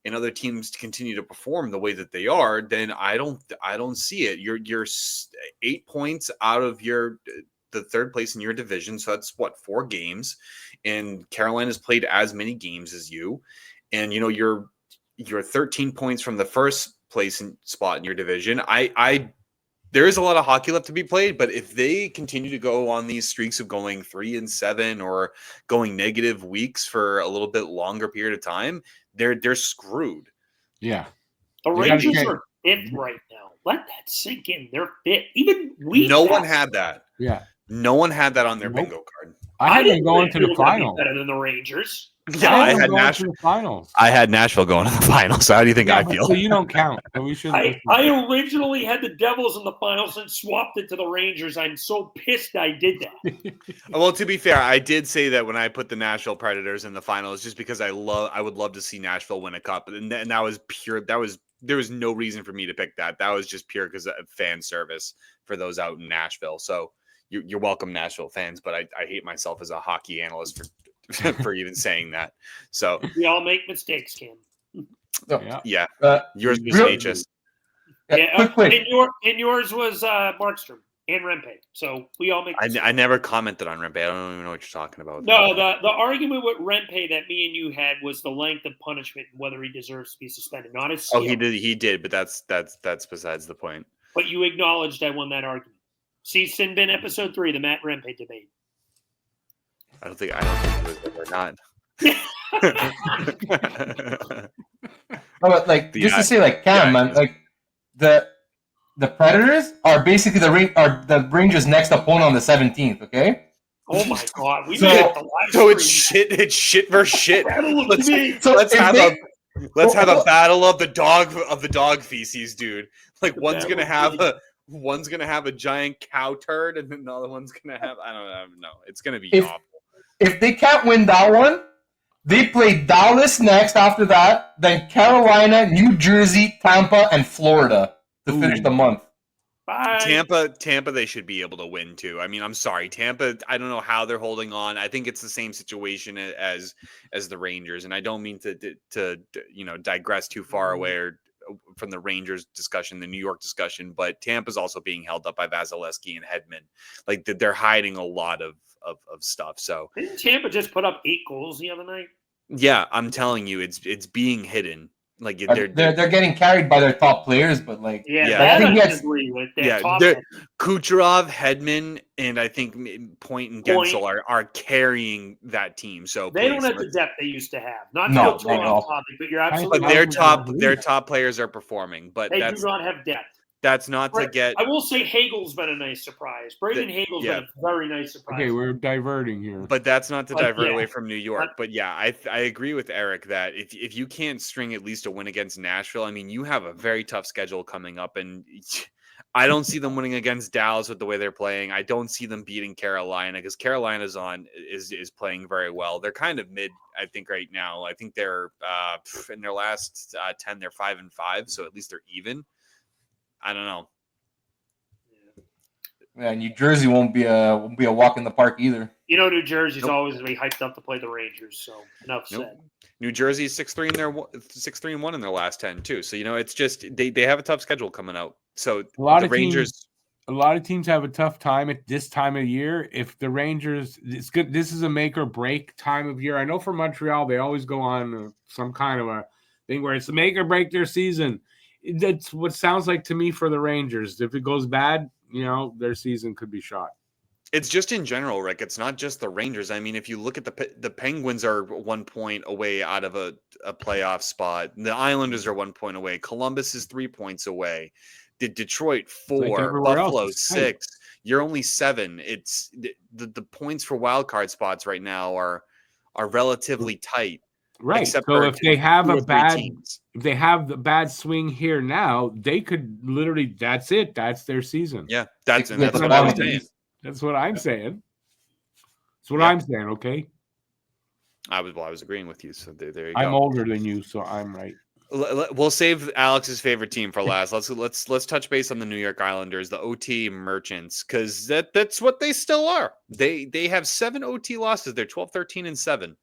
and other teams continue to perform the way that they are, then I don't see it. You're 8 points out of the third place in your division, so that's 4 games, and Carolina's played as many games as you, and you're 13 points from the first place spot in your division. There is a lot of hockey left to be played, but if they continue to go on these streaks of going 3-7 or going negative weeks for a little bit longer period of time, they're screwed.
Yeah.
The Rangers are fit right now. Let that sink in. They're fit. Even
no one had that.
Yeah.
No one had that on their bingo card.
I had them going to the finals.
Better than the Rangers.
Yeah, I had Nashville. I had Nashville going to the finals. So how do you think I feel?
So you don't count. We should.
I originally had the Devils in the finals and swapped it to the Rangers. I'm so pissed I did that.
Well, to be fair, I did say that when I put the Nashville Predators in the finals, just because I would love to see Nashville win a cup, and that was pure. There was no reason for me to pick that. That was just pure because of fan service for those out in Nashville. So you're welcome, Nashville fans. But I hate myself as a hockey analyst for even saying that. So
we all make mistakes, Cam.
Yeah. Yours was H's.
Yeah, and yours was Markstrom and Rempe. So we all make mistakes.
I never commented on Rempe. I don't even know what you're talking about.
No, the argument with Rempe that me and you had was the length of punishment and whether he deserves to be suspended, not his skill.
Oh, he did, but that's besides the point.
But you acknowledged I won that argument. See Sin Bin episode 3, the Matt Rempe debate.
I don't think it was ever not.
But just to say, Cam, man, the Predators are basically the Rangers' next opponent on the 17th. Okay,
Oh my God! We
So-
may have to live
So it's
stream.
shit. It's shit versus shit.
Battle of
Let's,
me.
So
let's
if
have
they-
a battle of the dog feces, dude. Like
The
one's gonna
battle of
have a giant cow turd, and then the other one's gonna have I don't know. It's gonna be
If-
awful.
If they can't win that one, they play Dallas next after that, then Carolina, New Jersey, Tampa, and Florida to finish the month.
Bye.
Tampa, they should be able to win too. I mean, I'm sorry, Tampa. I don't know how they're holding on. I think it's the same situation as the Rangers, and I don't mean to digress too far away or from the Rangers discussion, the New York discussion, but Tampa's also being held up by Vasilevsky and Hedman. Like they're hiding a lot of stuff. So
Didn't Tampa just put up 8 goals the other night?
yeah, I'm telling you, it's being hidden. Like
They're getting carried by their top players, but like
Yeah,
Yeah.
that
I think
I
he
can
has-
agree with. Their
Yeah,
top
they're-
end.
Kucherov, Hedman, and I think Point and
Point.
Gensel are carrying that team. So
They don't
please,
have the depth they used to have. Not
No,
to go
not at
off
all.
topic, but you're absolutely
but
right.
their top players are performing. But
They
that's
do not have depth.
not to get.
I will say Hagel's been a nice surprise. Braden Hagel's been a very nice surprise.
Okay, we're diverting here.
But that's not to
But
divert
yeah.
away from New York. But yeah, I agree with Eric that if you can't string at least a win against Nashville, I mean, you have a very tough schedule coming up, and I don't see them winning against Dallas with the way they're playing. I don't see them beating Carolina because Carolina's is playing very well. They're kind of mid, I think, right now. I think they're in their last 10, they're 5-5, so at least they're even. I don't know.
yeah, New Jersey won't be a walk in the park either.
You know, New Jersey's
Nope.
always going to be hyped up to play the Rangers. So enough
Nope.
said.
New Jersey's 6-3-1 in their last 10 too. So it's just they have a tough schedule coming out. So
A lot
the
of
Rangers.
A lot of teams have a tough time at this time of year. If the Rangers, it's good. This is a make or break time of year. I know for Montreal, they always go on some kind of a thing where it's a make or break their season. That's what sounds like to me for the Rangers. If it goes bad, their season could be shot.
It's just in general, Rick. It's not just the Rangers. I mean, if you look at the Penguins are 1 point away out of a playoff spot. The Islanders are 1 point away. Columbus is 3 points away. Detroit 4, Buffalo 6. You're only 7. It's the points for wild card spots right now are relatively tight.
Right.
Except
So
for
if they have
two or
a
three
bad,
teams.
if they have the bad swing here now, they could literally. That's it. That's their season.
Yeah, that's
Yeah,
what
that's
I was
what
saying.
That's what I'm saying. That's what
Yeah.
I'm saying. Okay.
I was agreeing with you. So there you go.
I'm older than you, so I'm right.
We'll save Alex's favorite team for last. Let's touch base on the New York Islanders, the OT Merchants, because that's what they still are. They have 7 OT losses. They're 12, 13, and 7.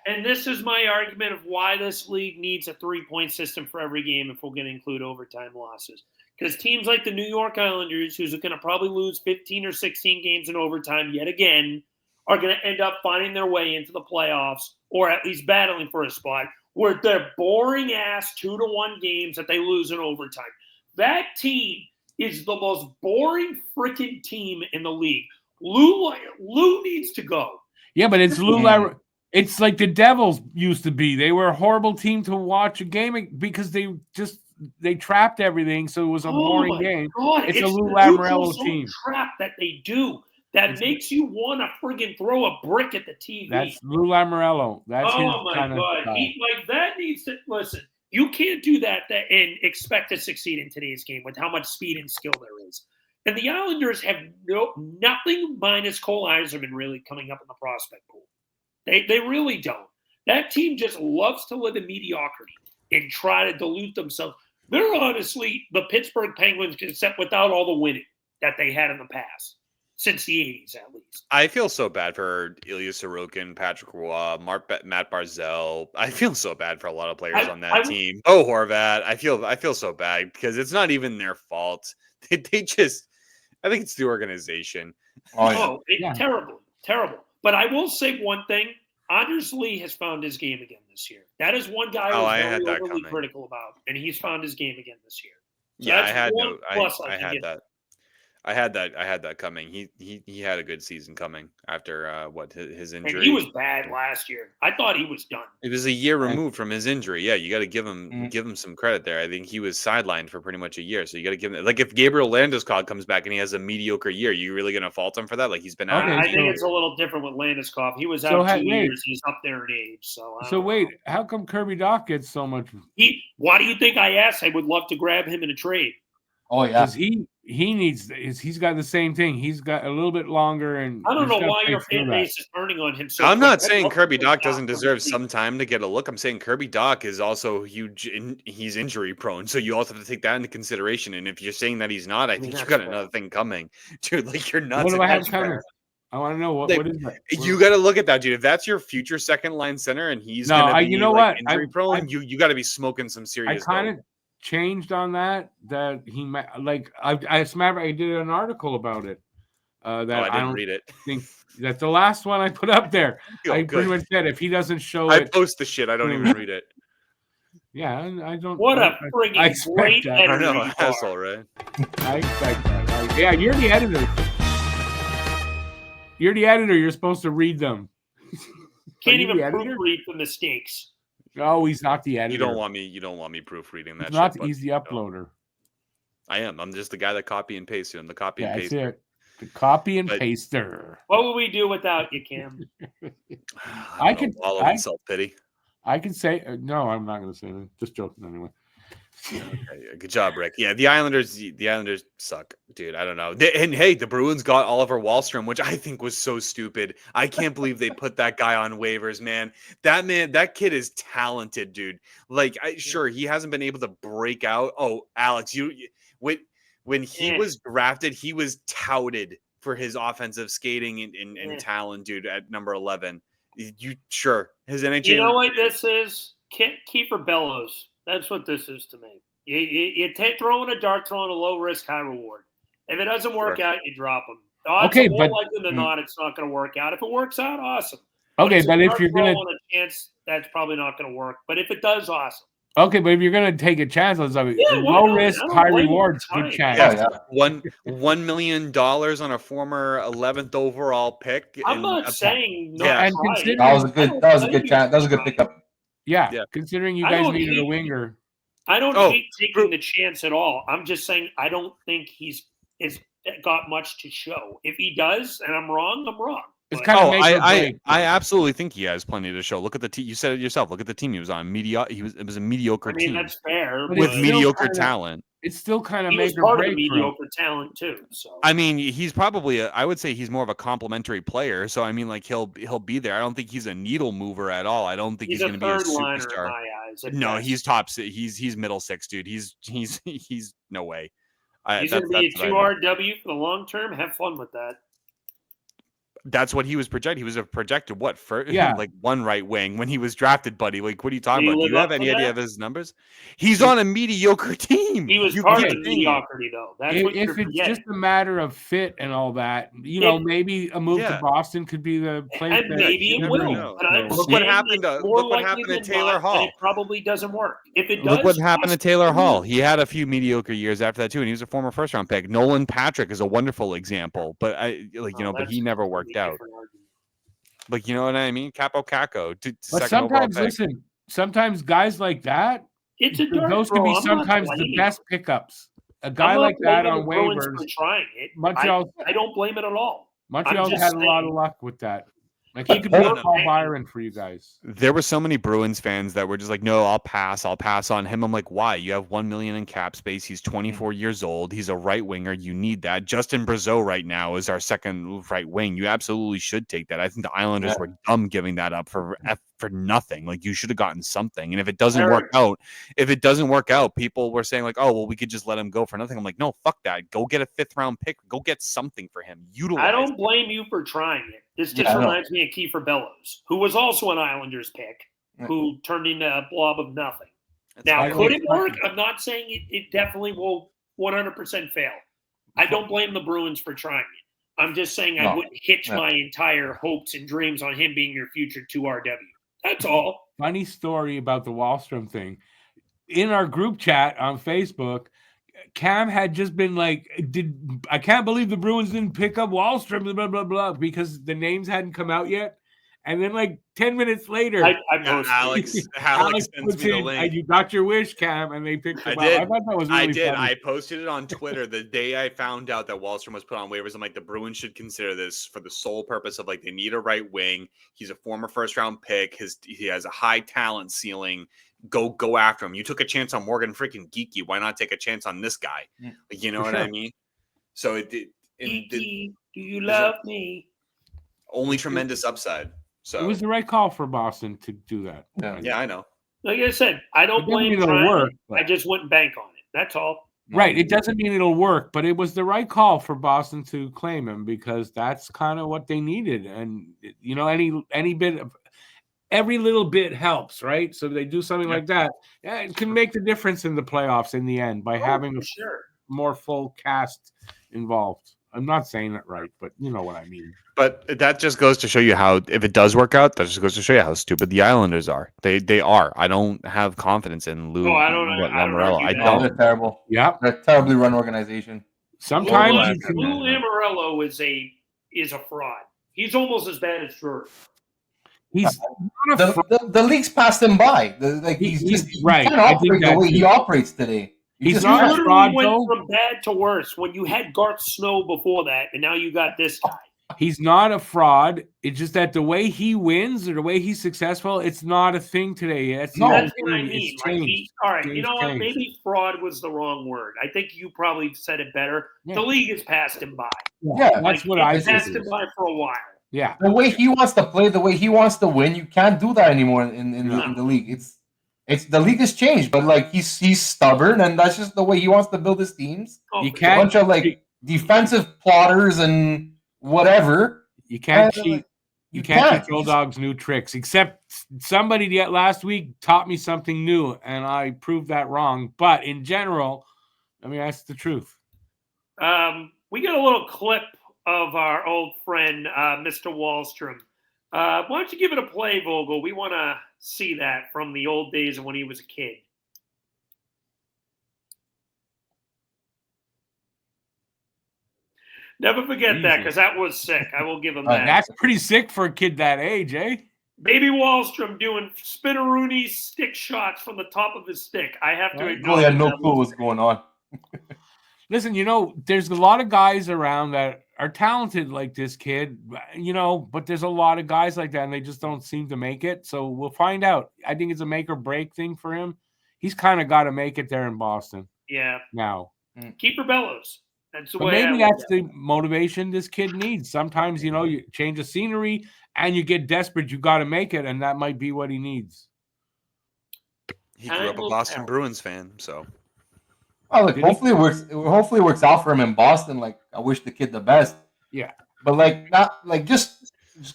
And this is my argument of why this league needs a 3-point system for every game if we're going to include overtime losses. Because teams like the New York Islanders, who's going to probably lose 15 or 16 games in overtime yet again, are going to end up finding their way into the playoffs or at least battling for a spot where they're boring-ass 2-1 games that they lose in overtime. That team is the most boring freaking team in the league. Lou needs to go.
Yeah, but it's Lou. It's like the Devils used to be. They were a horrible team to watch a game because they trapped everything, so it was a boring game.
God,
it's a Lou
the
Lamoriello
neutral
team.
Trap that they do that makes you want to friggin' throw a brick at the TV.
That's Lou Lamoriello. That's his
my
kind
God,
of
that needs to listen. You can't do that and expect to succeed in today's game with how much speed and skill there is. And the Islanders have nothing minus Cole Eiserman really coming up in the prospect pool. They really don't. That team just loves to live in mediocrity and try to dilute themselves. They're honestly the Pittsburgh Penguins, except without all the winning that they had in the past, since the 80s at least.
I feel so bad for Ilya Sorokin, Patrick Roy, Matt Barzal. I feel so bad for a lot of players on that team. Oh, Horvat. I feel so bad because it's not even their fault. They just, I think it's the organization.
Terrible. But I will say one thing. Anders Lee has found his game again this year. That is one guy I was very overly critical about, and he's found his game again this year. So
yeah, I had that. I had that coming. He had a good season coming after his injury.
And he was bad last year. I thought he was done.
It was a year removed from his injury. Yeah, you got to give him some credit there. I think he was sidelined for pretty much a year, so you got to give him. Like if Gabriel Landeskog comes back and he has a mediocre year, you really gonna fault him for that? Like he's been out.
I think it's a little different with Landeskog. He was out 2 years. He's up there in age. So
wait, how come Kirby Dach gets so much?
Why do you think I asked? I would love to grab him in a trade.
Oh yeah,
because he's got the same thing. He's got a little bit longer, and
I don't know why your fan base is turning on him. So
I'm not saying Kirby Dach doesn't deserve some time to get a look. I'm saying Kirby Dach is also huge. He's injury prone, so you also have to take that into consideration. And if you're saying that he's not, I think you got another thing coming, dude. Like you're nuts.
What do I have coming? I want to know what is that?
You got to look at that, dude. If that's your future second line center, and he's gonna be injury prone, you got to be smoking some serious.
I kind of changed on that he like I did an article about it that I don't
read it.
Think that's the last one I put up there. Pretty much said if he doesn't show
I post the shit. I don't even read it.
Yeah, I don't.
What a friggin' great editor!
I know, asshole, right?
I expect that. Yeah, you're the editor. You're the editor. You're supposed to read them.
Can't even proofread the mistakes.
No, he's not the editor.
You don't want me proofreading that.
He's the uploader.
I am. I'm just the guy that copy and paste. I'm the copy and paste.
That's it. The copy and paster.
What would we do without you, Cam?
I could
wallow in self-pity.
I could say no. I'm not going to say that. Just joking anyway.
Okay, good job, Rick. Yeah, the Islanders suck, dude. I don't know. And hey, the Bruins got Oliver Wahlstrom, which I think was so stupid. I can't believe they put that guy on waivers, man. That kid is talented, dude. Like, sure, he hasn't been able to break out. Oh, Alex, when he was drafted, he was touted for his offensive skating and talent, dude. At number 11, his NHL.
You know what this is? Kiefer Bellows. That's what this is to me. You throwing a dart, throwing a low risk, high reward. If it doesn't work out, you drop them. More likely than not, it's not going to work out. If it works out, awesome.
Okay, but if you're going to
a chance, that's probably not going to work. But if it does, awesome.
Okay, but if you're going to take a chance, low risk, high rewards, good chance.
Yeah. $1 million on a former 11th overall pick.
I'm not saying no.
And
that was a good chance. That was a good pickup.
Yeah, considering you guys needed a winger.
I don't hate taking the chance at all. I'm just saying I don't think he's got much to show. If he does, and I'm wrong, I'm wrong.
It's kind of I absolutely think he has plenty to show. Look at the team. You said it yourself. Look at the team he was on. It was a mediocre team.
That's fair.
With mediocre talent.
It's still kind of
he was part of the mediocre talent too. So
I mean, he's probably I would say he's more of a complimentary player. So I mean, like he'll be there. I don't think he's a needle mover at all. I don't think he's going to be a superstar.
In my eyes,
no, he's top. He's middle six, dude. He's no way.
He's going to be a 2RW for the long term. Have fun with that.
That's what he was projected. He was projected like one right wing when he was drafted, buddy. Like, what are you talking about? Do you have any idea of his numbers? He's on a mediocre team.
He was part of the mediocrity, though. That's what
if it's just a matter of fit and all that, maybe a move to Boston could be the place.
And maybe it will.
Look what happened to Taylor Hall.
It probably doesn't work. If it does,
look what happened to Taylor Hall. He had a few mediocre years after that too, and he was a former first-round pick. Nolan Patrick is a wonderful example, but but he never worked out. Like, you know what I mean? Capo Caco.
But sometimes, sometimes guys like that, those could be sometimes the best pickups. A guy like that on waivers.
Trying it.
Montreal,
I don't blame it at all.
Montreal's had a lot of luck with that. Like he could be Paul Byron for you guys.
There were so many Bruins fans that were just like, no, I'll pass on him. I'm like, why? You have $1 million in cap space. He's 24 years old. He's a right winger. You need that. Justin Brazeau right now is our second right wing. You absolutely should take that. I think the Islanders were dumb giving that up for nothing. Like, you should have gotten something. And if it doesn't work out, people were saying like, oh, well, we could just let him go for nothing. I'm like, no, fuck that. Go get a 5th round pick. Go get something for him.
I don't blame you for trying it. This just reminds me of Kiefer Bellows, who was also an Islanders pick, who turned into a blob of nothing. Now, could it work? I'm not saying it definitely will 100% fail. I don't blame the Bruins for trying it. I'm just saying I wouldn't hitch my entire hopes and dreams on him being your future 2RW. That's all.
Funny story about the Wahlstrom thing. In our group chat on Facebook, Cam had just been like, I can't believe the Bruins didn't pick up Wahlstrom, blah, blah, blah, because the names hadn't come out yet. And then like 10 minutes later,
Alex sends me the link.
You got your wish, Cam, and they picked him up.
I
thought that was really funny.
I posted it on Twitter the day I found out that Wahlstrom was put on waivers. I'm like, the Bruins should consider this for the sole purpose of like they need a right wing. He's a former first-round pick. He has a high talent ceiling. Go after him. You took a chance on Morgan freaking Geeky. Why not take a chance on this guy? Like, you know what I mean? So
Geeky, do you love me?
Only tremendous upside. So
it was the right call for Boston to do that.
Yeah, I know.
Like I said, I don't blame Trent. I just wouldn't bank on it. That's all.
Right. It doesn't mean it'll work, but it was the right call for Boston to claim him because that's kind of what they needed. And any bit of every little bit helps, right? So they do something like that. Yeah, it can make the difference in the playoffs in the end by having a more full cast involved. I'm not saying it right, but you know what I mean.
But that just goes to show you how, if it does work out, that just goes to show you how stupid the Islanders are. They are. I don't have confidence in Lou.
I don't.
They're terrible.
Yeah,
they're a terribly run organization.
Sometimes
Lou Lamoriello is a fraud. He's almost as bad as Drury.
He's not a fraud.
The league's passed him by. He's right. He can't operate the way he operates today.
He's not a fraud,
went from bad to worse when you had Garth Snow before that, and now you got this guy.
He's not a fraud. It's just that the way he wins or the way he's successful, it's not a thing today. That's what I mean.
All right, you know what? Maybe fraud was the wrong word. I think you probably said it better. Yeah. The league has passed him by.
Yeah,
that's what I
passed him by for a while.
Yeah,
the way he wants to play, the way he wants to win, you can't do that anymore in the league. It's the league has changed, but like he's stubborn, and that's just the way he wants to build his teams.
You can't
a bunch of like defensive plotters and whatever.
You can't cheat. You can't teach old dogs new tricks. Except somebody last week taught me something new, and I proved that wrong. But in general, I mean that's the truth.
We got a little clip of our old friend Mr. Wahlstrom. Why don't you give it a play, Vogel? We want to see that from the old days of when he was a kid. Never forget that, because that was sick. I will give him that.
That's pretty sick for a kid that age, eh?
Baby Wahlstrom doing spinneroonie stick shots from the top of his stick. I have to
acknowledge. He had no clue what's going on.
Listen, there's a lot of guys around that are talented like this kid, but there's a lot of guys like that, and they just don't seem to make it. So we'll find out. I think it's a make or break thing for him. He's kind of got to make it there in Boston.
Yeah.
Now.
Keeper Bellows. That's the way.
Maybe that's the motivation this kid needs. Sometimes, you change the scenery and you get desperate. You got to make it, and that might be what he needs.
He grew up a Boston Bruins fan, so.
Oh, look, hopefully it works out for him in Boston. Like, I wish the kid the best.
Yeah.
But just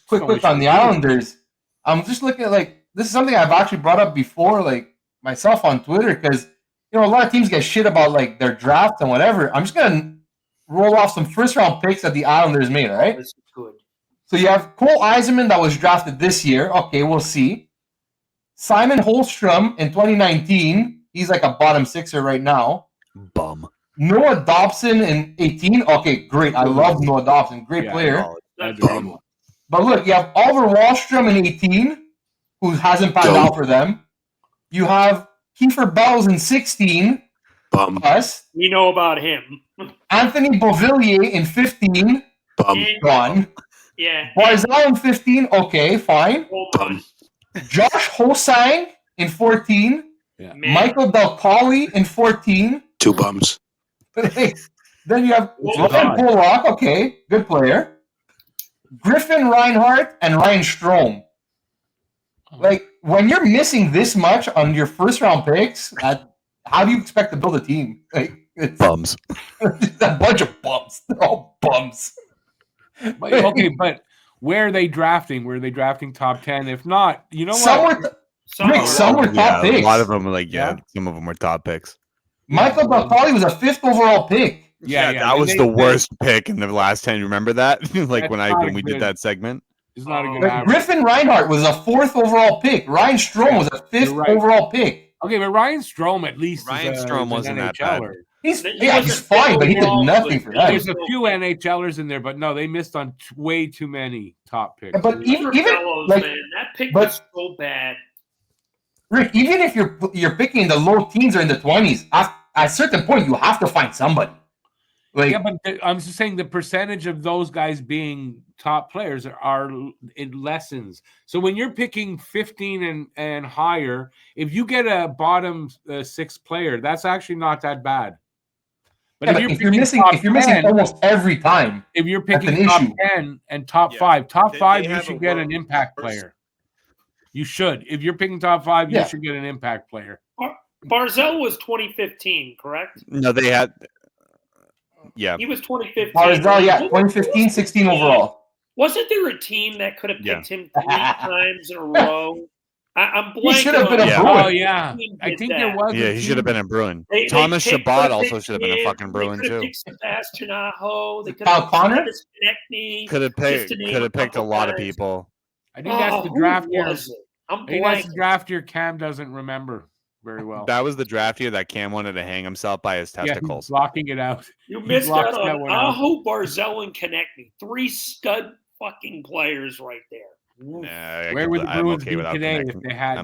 quick on the Islanders. I'm just looking at this is something I've actually brought up before, myself on Twitter, because a lot of teams get shit about their draft and whatever. I'm just gonna roll off some first round picks that the Islanders made. All right.
This is good.
So you have Cole Eiserman that was drafted this year. Okay, we'll see. Simon Holmstrom in 2019. He's like a bottom sixer right now.
Bum.
Noah Dobson in 18. Okay, great. I love Noah Dobson. Great player.
Bum.
But look, you have Oliver Wahlstrom in 18, who hasn't panned out for them. You have Kiefer Bellows in 16.
Bum.
Us.
We know about him.
Anthony Beauvillier in 15.
Bum.
Gone.
Yeah.
Barzal in 15. Okay, fine.
Bum.
Josh Hosang in 14.
Yeah.
Michael Del Colli in 14.
2 bums.
Then you have Ryan Pollock. Okay, good player. Griffin Reinhart and Ryan Strome. When you're missing this much on your first round picks, how do you expect to build a team? It's
bums.
Just a bunch of bums. They're all bums.
Okay, but where are they drafting? Were they drafting top 10? If not, you know what?
Some were top picks.
A lot of them were some of them were top picks.
Michael Del Colli was a 5th overall pick.
Yeah.
That was the worst pick in the last 10. Remember that? when we did that segment?
It's not a good average.
Griffin Reinhart was a 4th overall pick. Ryan Strome was a 5th overall pick.
Okay, but Ryan Strome at least.
Strome wasn't that bad.
He's fine, but he did nothing for that.
There's a few NHLers in there, but no, they missed on way too many top picks.
But even
man, that pick was so bad.
Rick, even if you're picking in the low teens or in the 20s, at a certain point you have to find somebody.
Like, yeah, but I'm just saying the percentage of those guys being top players it lessens. So when you're picking 15 and higher, if you get a bottom 6 player, that's actually not that bad.
But if you're missing almost every time,
if you're picking top 10 and top 5, you should get an impact player. You should. If you're picking top 5, you should get an impact player.
Barzal was 2015, correct?
No, they had. Yeah.
He was 2015.
Barzal, 2015, 16 overall.
Wasn't there a team that could have picked him 3 times in a row? I'm blanking.
He should have been a Bruin.
Oh, yeah. I think there was.
Yeah, he should have been a Bruin. Thomas Chabot also should have been a fucking Bruin, too.
Sebastian Aho. They could
have Connor?
Could have picked a lot of people.
I think that's the draft year. I think that's the draft year Cam doesn't remember very well.
That was the draft year that Cam wanted to hang himself by his testicles.
Yeah, blocking it out.
You missed out on Aho, Barzal, and Konechny. 3 stud fucking players right there.
Where would the Bruins be today if they had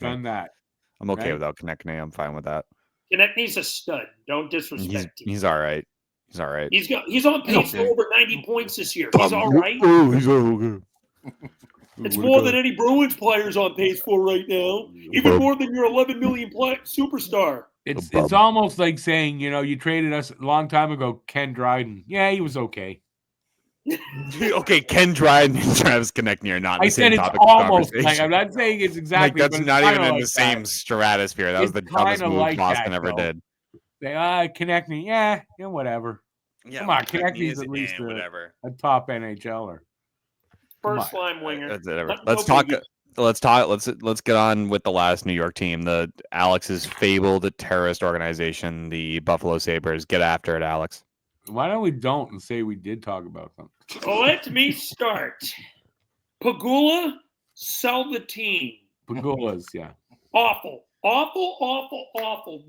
done that?
I'm okay without Konechny. I'm fine with that.
Konechny's a stud. Don't disrespect him.
He's all right. He's all right.
He's on pace for over 90 points this year. He's all right.
He's okay.
It's more than any Bruins players on pace for right now. Even more than your 11 million superstar.
It's almost like saying, you traded us a long time ago, Ken Dryden. Yeah, he was okay.
Okay, Ken Dryden and Travis Konechny are not in the same topic
of conversation. Like, I'm not saying it's exactly.
That's not even in the same stratosphere. That was the dumbest move Boston ever did.
Konechny, yeah, whatever.
Yeah,
come on, Konechny's at least a top NHLer.
First line winger.
Let's talk. Let's get on with the last New York team, the Alex's fabled terrorist organization, the Buffalo Sabres. Get after it, Alex.
Why don't we and say we did talk about them?
Let me start. Pegula, sell the team.
Pegula's, yeah.
Awful.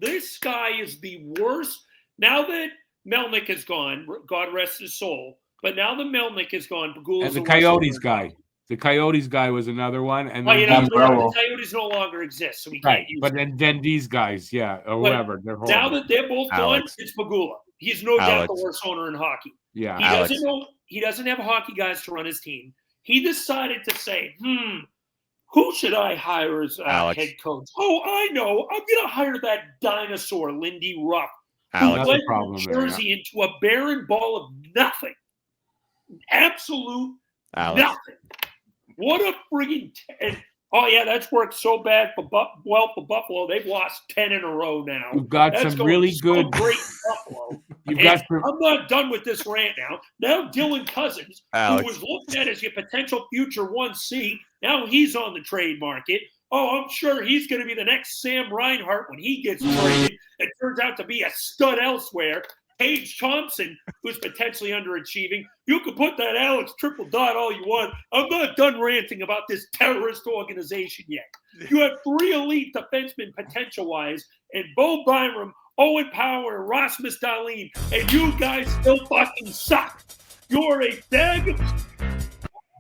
This guy is the worst. Now that Melnick is gone, God rest his soul, but now that Melnick is gone, Pegula's
the Coyotes guy. The Coyotes guy was another one. And then
the Coyotes no longer exist, so we can't use
them. Then these guys, or whoever.
Now that they're both gone, it's Pegula. He's no doubt the worst owner in hockey.
Yeah,
he doesn't have hockey guys to run his team. He decided to say, who should I hire as head coach? Oh, I know. I'm going to hire that dinosaur, Lindy Ruff, who led New Jersey into a barren ball of nothing. Absolute nothing. What a frigging oh, yeah, that's worked so bad for Buffalo. They've lost 10 in a row now.
You've got
that's
some really good.
Great Buffalo. I'm not done with this rant now. Now Dylan Cousins, who was looked at as your potential future 1C, now he's on the trade market. Oh, I'm sure he's going to be the next Sam Reinhart when he gets traded. It turns out to be a stud elsewhere. Paige Thompson, who's potentially underachieving. You can put that Alex triple dot all you want. I'm not done ranting about this terrorist organization yet. You have 3 elite defensemen potential-wise, and Bo Byram, Owen Power, and Rasmus Dahlin, and you guys still fucking suck. You're a bag of...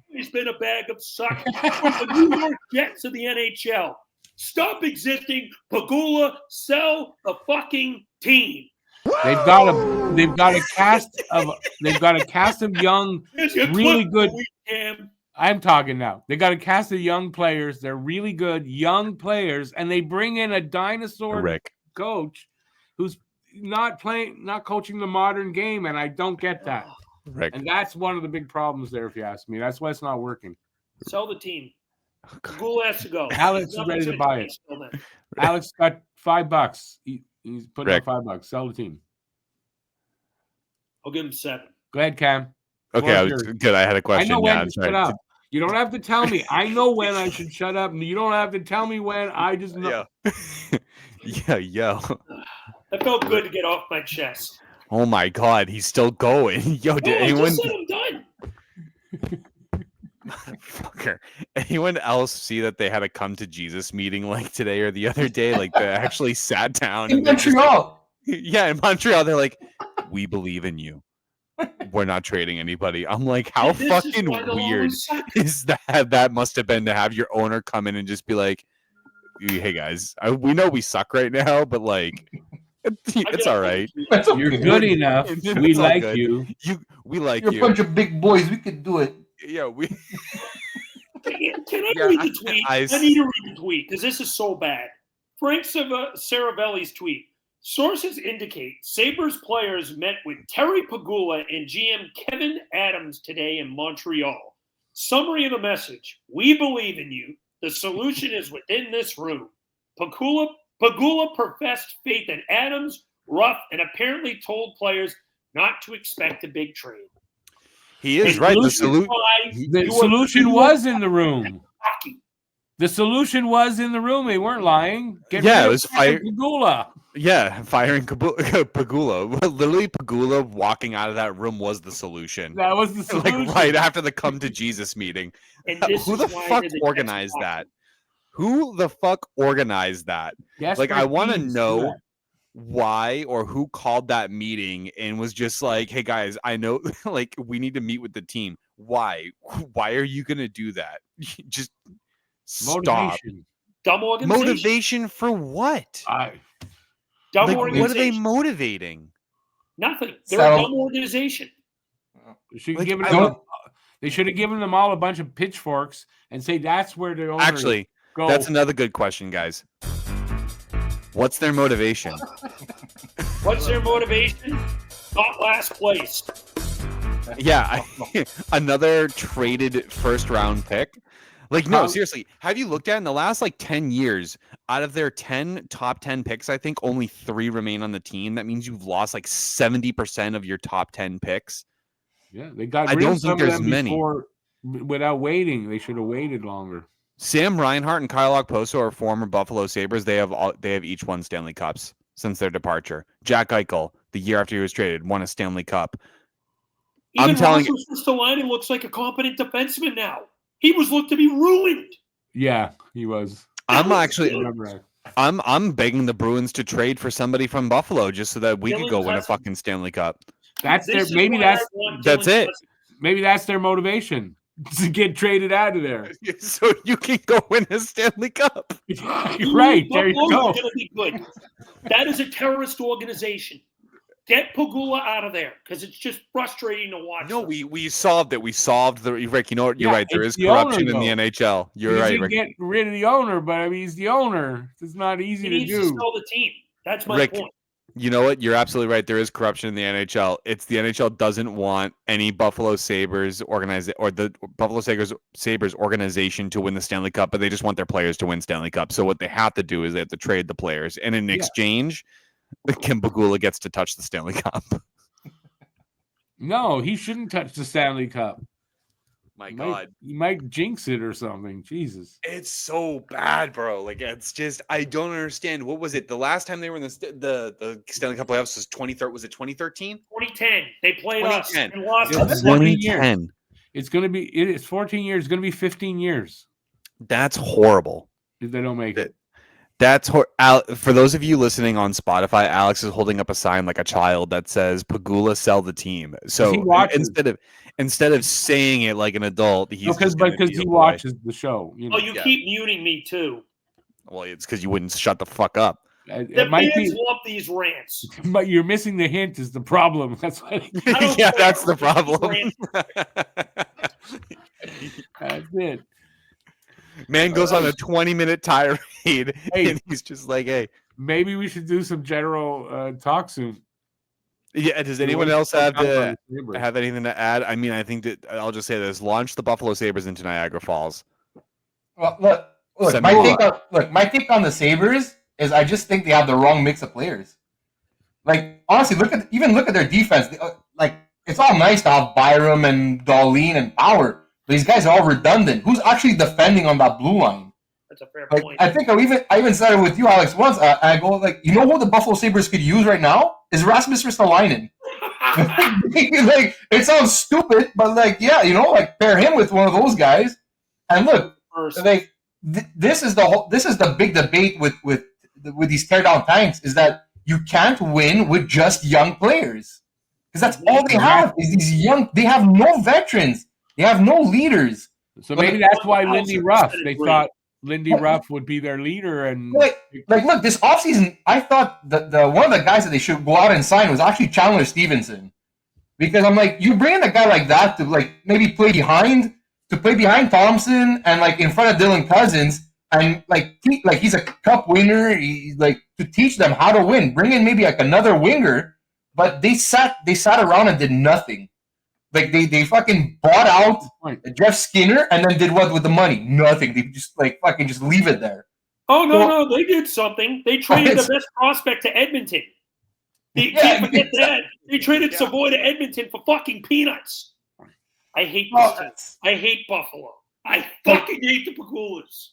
Always been a bag of suck from the New York Jets of the NHL. Stop existing. Pegula, sell the fucking team.
They've got a cast of young, really good. I'm talking now. They got a cast of young players. They're really good young players, and they bring in a dinosaur coach who's not coaching the modern game, and I don't get that. And that's one of the big problems there, if you ask me. That's why it's not working.
Sell the team. Google has to go.
Alex is ready to buy it. Alex got $5. He's putting up $5. Sell the team.
I'll give him 7.
Go ahead, Cam.
Okay, good. I had a question.
I know when to shut up. You don't have to tell me. I know when I should shut up. You don't have to tell me when. I just know.
Yo.
That felt good to get off my chest.
Oh my God, he's still going. Yo, did anyone?
I just said I'm done.
Motherfucker. Anyone else see that they had a come to Jesus meeting like today or the other day? Like they actually sat down
in Montreal.
Yeah, in Montreal, they're like, we believe in you. We're not trading anybody. I'm like, how fucking weird is that? That must have been to have your owner come in and just be like, hey guys, we know we suck right now, but like, it's all right.
You're good enough. We like you.
We like
you. You're a bunch of big boys. We could do it.
Yeah, we.
Can I read the tweet? I need to read the tweet because this is so bad. Frank Saravelli's tweet. Sources indicate Sabres players met with Terry Pegula and GM Kevin Adams today in Montreal. Summary of the message. We believe in you. The solution is within this room. Pegula professed faith in Adams, Ruff, and apparently told players not to expect a big trade.
He is right. The
solution was in the room. The solution was in the room. They weren't lying.
It was
Pegula.
Yeah, firing Pegula. Literally, Pegula walking out of that room was the solution.
That was the solution.
Like right after the come to Jesus meeting. Who the fuck organized that? Who the fuck organized that?
Yes,
like, I want to know why or who called that meeting and was just like, hey guys, I know like we need to meet with the team. Why are you gonna do that? Just stop.
Dumb organization.
Motivation for what?
Dumb
like,
organization.
what are they motivating?
Nothing. They're a dumb organization.
They should have given them all a bunch of pitchforks and say that's where they're
actually go. That's another good question, guys. What's their motivation?
What's their motivation? Not last place.
Yeah, another traded first round pick. Like, no, seriously, have you looked at in the last like 10 years, out of their top 10 picks, I think only 3 remain on the team. That means you've lost like 70% of your top 10 picks.
Yeah, they got rid of some of them before without waiting. They should have waited longer.
Sam Reinhart and Kyle Okposo are former Buffalo Sabres. They have each won Stanley Cups since their departure. Jack Eichel, the year after he was traded, won a Stanley Cup.
Even Rasmus Ristolainen looks like a competent defenseman now. He was looked to be ruined.
Yeah, he was.
I'm begging the Bruins to trade for somebody from Buffalo just so that we could go win a fucking Stanley Cup.
That's it. Maybe that's their motivation to get traded out of there,
so you can go win a Stanley Cup.
Right there, you go.
Gonna be good. That is a terrorist organization. Get Pegula out of there because it's just frustrating to watch.
No, we solved it. We solved the Rick. You know what? You're right. There is corruption in the NHL. You're right, Rick.
Get rid of the owner, but I mean, he's the owner. It's not easy to do.
He needs to sell the team. That's my point.
You know what? You're absolutely right. There is corruption in the NHL. It's the NHL doesn't want any Buffalo Sabres the Buffalo Sabres organization to win the Stanley Cup, but they just want their players to win Stanley Cup. So what they have to do is they have to trade the players, and in exchange, Kim Pegula gets to touch the Stanley Cup.
No, he shouldn't touch the Stanley Cup.
God,
he might jinx it or something. Jesus,
it's so bad, bro. Like, it's just, I don't understand. What was it? The last time they were in the Stanley Cup playoffs was 2013. Was it 2013?
2010. They played us and lost.
2010.
It's going to be. It's 14 years. It's going to be 15 years.
That's horrible.
If they don't make it.
That's for those of you listening on Spotify. Alex is holding up a sign like a child that says "Pegula, sell the team." So instead of saying it like an adult, he's
because he watches the show. You know?
Oh, you keep muting me too.
Well, it's because you wouldn't shut the fuck up.
The fans love these rants.
But you're missing the hint is the problem. That's why.
That's the problem.
That's it.
Man goes on a 20-minute tirade, and he's just like, "Hey,
maybe we should do some general talk soon."
Yeah. Does anyone else have anything to add? I mean, I think that I'll just say this: launch the Buffalo Sabres into Niagara Falls.
Well, look. My take on the Sabres is I just think they have the wrong mix of players. Like, honestly, look at their defense. It's all nice to have Byram and Darlene and Power. These guys are all redundant. Who's actually defending on that blue line?
That's a fair point.
I think I even said it with you, Alex, once. I go, you know what the Buffalo Sabres could use right now? Is Rasmus Ristolainen. It sounds stupid, but pair him with one of those guys. And look, this is the big debate with these teardown tanks is that you can't win with just young players. Because that's all they have is these young. They have no veterans. They have no leaders.
So maybe that's why Lindy Ruff. They thought Lindy Ruff would be their leader, and
look, this offseason, I thought the one of the guys that they should go out and sign was actually Chandler Stevenson, because I'm like, you bring in a guy like that to like maybe play behind Thompson and like in front of Dylan Cousins, and like he's a cup winner. He like to teach them how to win. Bring in maybe like another winger. But they sat around and did nothing. Like they fucking bought out Jeff Skinner and then did what with the money? Nothing. They just like fucking just leave it there.
Oh no, they did something. They traded the best prospect to Edmonton. They can't forget that. They traded Savoy to Edmonton for fucking peanuts. I hate this. I hate Buffalo. I fucking hate the Pagulas.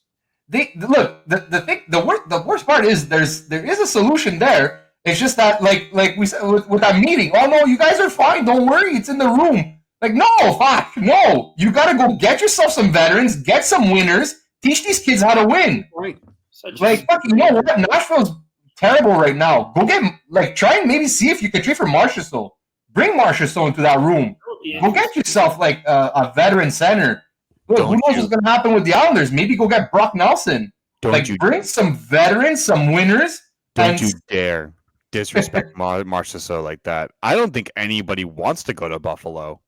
The worst part is there is a solution there. It's just that, like we said with that meeting. Oh no, you guys are fine. Don't worry, it's in the room. Like no, fuck, no. You gotta go get yourself some veterans, get some winners, teach these kids how to win.
Right.
Fuck, you know what? Nashville's terrible right now. Go get try and maybe see if you can trade for Marchessault. Bring Marchessault into that room. Go get yourself like a veteran center. Look, who knows what's gonna happen with the Islanders? Maybe go get Brock Nelson. Bring some veterans, some winners.
Don't you dare disrespect Marchessault like that. I don't think anybody wants to go to Buffalo.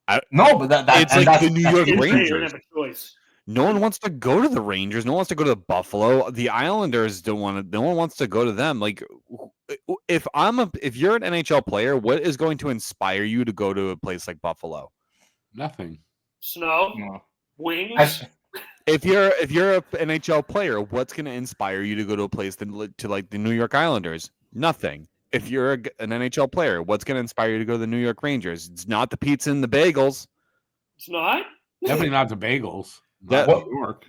But
it's like the New York Rangers.
Choice.
No one wants to go to the Rangers. No one wants to go to Buffalo. The Islanders don't want to. No one wants to go to them. Like, if you're an NHL player, what is going to inspire you to go to a place like Buffalo?
Nothing.
Snow, wings.
If you're an NHL player, what's going to inspire you to go to a place to like the New York Islanders? Nothing. If you're an NHL player, what's going to inspire you to go to the New York Rangers? It's not the pizza and the bagels.
It's not?
Definitely not the bagels.
New York.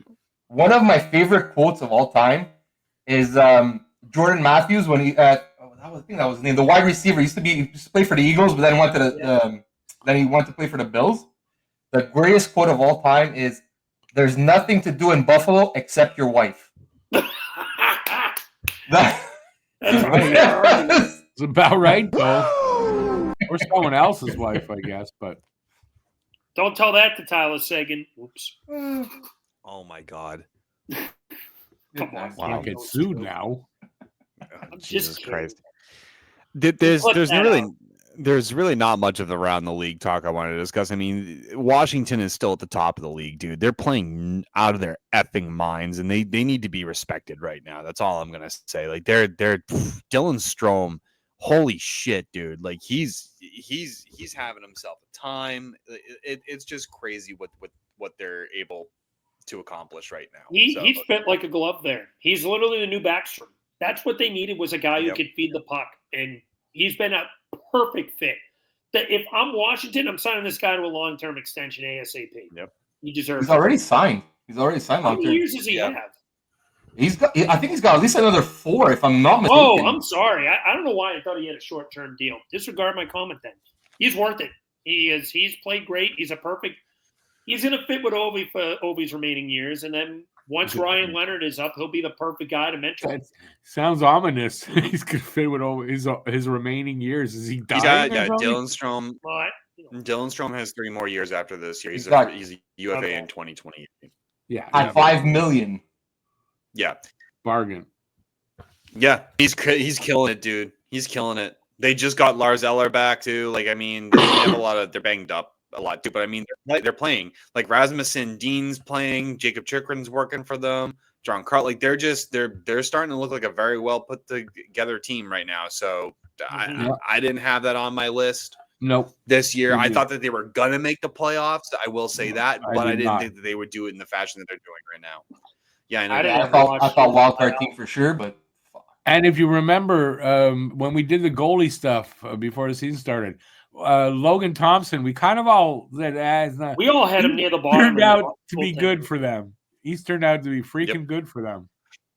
One of my favorite quotes of all time is Jordan Matthews when he I think that was his name. The wide receiver used to play for the Eagles, but then went to play for the Bills. The greatest quote of all time is, "There's nothing to do in Buffalo except your wife."
That's right.
It's about right, though. Or someone else's wife, I guess. But
don't tell that to Tyler Seguin. Oops.
Oh my God.
Come on.
Wow. I'll get sued now.
Jesus Christ. There's really not much of the around the league talk I wanted to discuss. I mean, Washington is still at the top of the league, dude. They're playing out of their effing minds, and they need to be respected right now. That's all I'm gonna say. Like they're Dylan Strome. Holy shit, dude! Like he's having himself a time. It's just crazy what they're able to accomplish right now.
He's fit like a glove there. He's literally the new Backstrom. That's what they needed, was a guy who could feed the puck, and he's been a perfect fit. That if I'm Washington, I'm signing this guy to a long-term extension ASAP.
Yep,
he deserves.
He's already signed.
How many years does he have?
I think he's got at least another 4, if I'm not mistaken.
Oh, I'm sorry. I don't know why I thought he had a short-term deal. Disregard my comment then. He's worth it. He's played great. He's going to fit with Ovi for Ovi's remaining years, and then once Ryan Leonard is up, he'll be the perfect guy to mentor.
That sounds ominous. He's going to fit with his remaining years. Is he dying?
Dylan Strome. Dylan Strome has 3 more years after this year. He's a UFA in 2028.
Yeah,
at $5 million.
Yeah,
bargain.
Yeah, he's killing it, dude. He's killing it. They just got Lars Eller back too. Like, I mean, they have they're banged up a lot too, but I mean, they're playing. Like Rasmussen Dean's playing, Jacob Chikrin's working for them, John Carl. Like they're starting to look like a very well put together team right now. So I didn't have that on my list.
Nope.
This year, I thought that they were gonna make the playoffs. I will say that, but I didn't think that they would do it in the fashion that they're doing right now. Yeah, I know.
I thought wildcard team for sure, but.
And if you remember, when we did the goalie stuff before the season started, Logan Thompson, we kind of all said,
we all had him near the bottom.
Turned out to be good for them. He's turned out to be freaking good for them.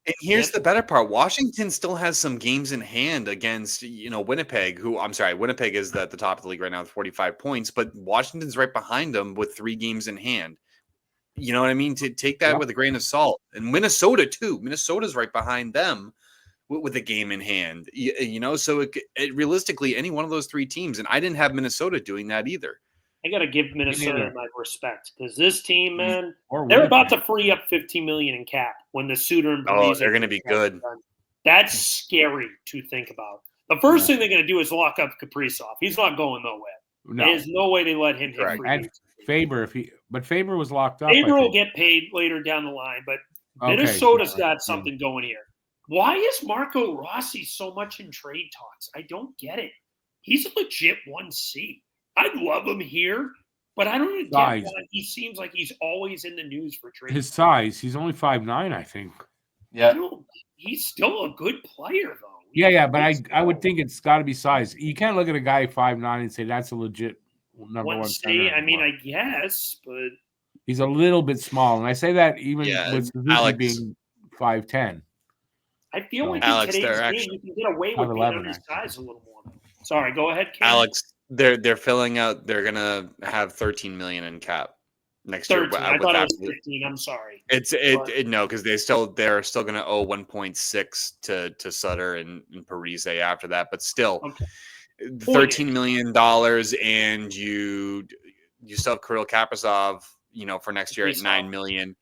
And here's the better part: Washington still has some games in hand against Winnipeg. Winnipeg is at the top of the league right now with 45 points, but Washington's right behind them with 3 games in hand. You know what I mean? To take that with a grain of salt. And Minnesota too. Minnesota's right behind them with a game in hand. So it realistically, any one of those three teams, and I didn't have Minnesota doing that either.
I got to give Minnesota my respect because this team, man,
Or
they're
Winnipeg.
about to free up $15 million in cap when the Suter and
Oh,
Parise
they're going to be good.
That's scary to think about. The first thing they're going to do is lock up Kaprizov. He's not going nowhere.
No.
There's no way they let him hit free
And
agents.
Faber, but Faber was locked up.
Faber will get paid later down the line, but Minnesota's got something going here. Why is Marco Rossi so much in trade talks? I don't get it. He's a legit 1C. I'd love him here, but I don't get why he seems like he's always in the news for trade.
His size, he's only 5'9", I think.
Yeah.
He's still a good player, though.
Yeah, but I would think it's got to be size. You can't look at a guy 5'9" and say that's a legit number 1 center.
I mean, I guess, but
he's a little bit small, and I say that even with Suzuki
Alex,
being 5'10".
I feel like
Alex,
in today's game, you can get away with being undersized a little more. Sorry, go ahead, Ken.
Alex. They're filling out. They're gonna have $13 million in cap next
13.
year.
I thought it was 15. I'm sorry.
No, because they're still gonna owe 1.6 to Sutter and Parise after that. But still, $13 million, and you still have Kirill Kaprizov, for next year at $9 million,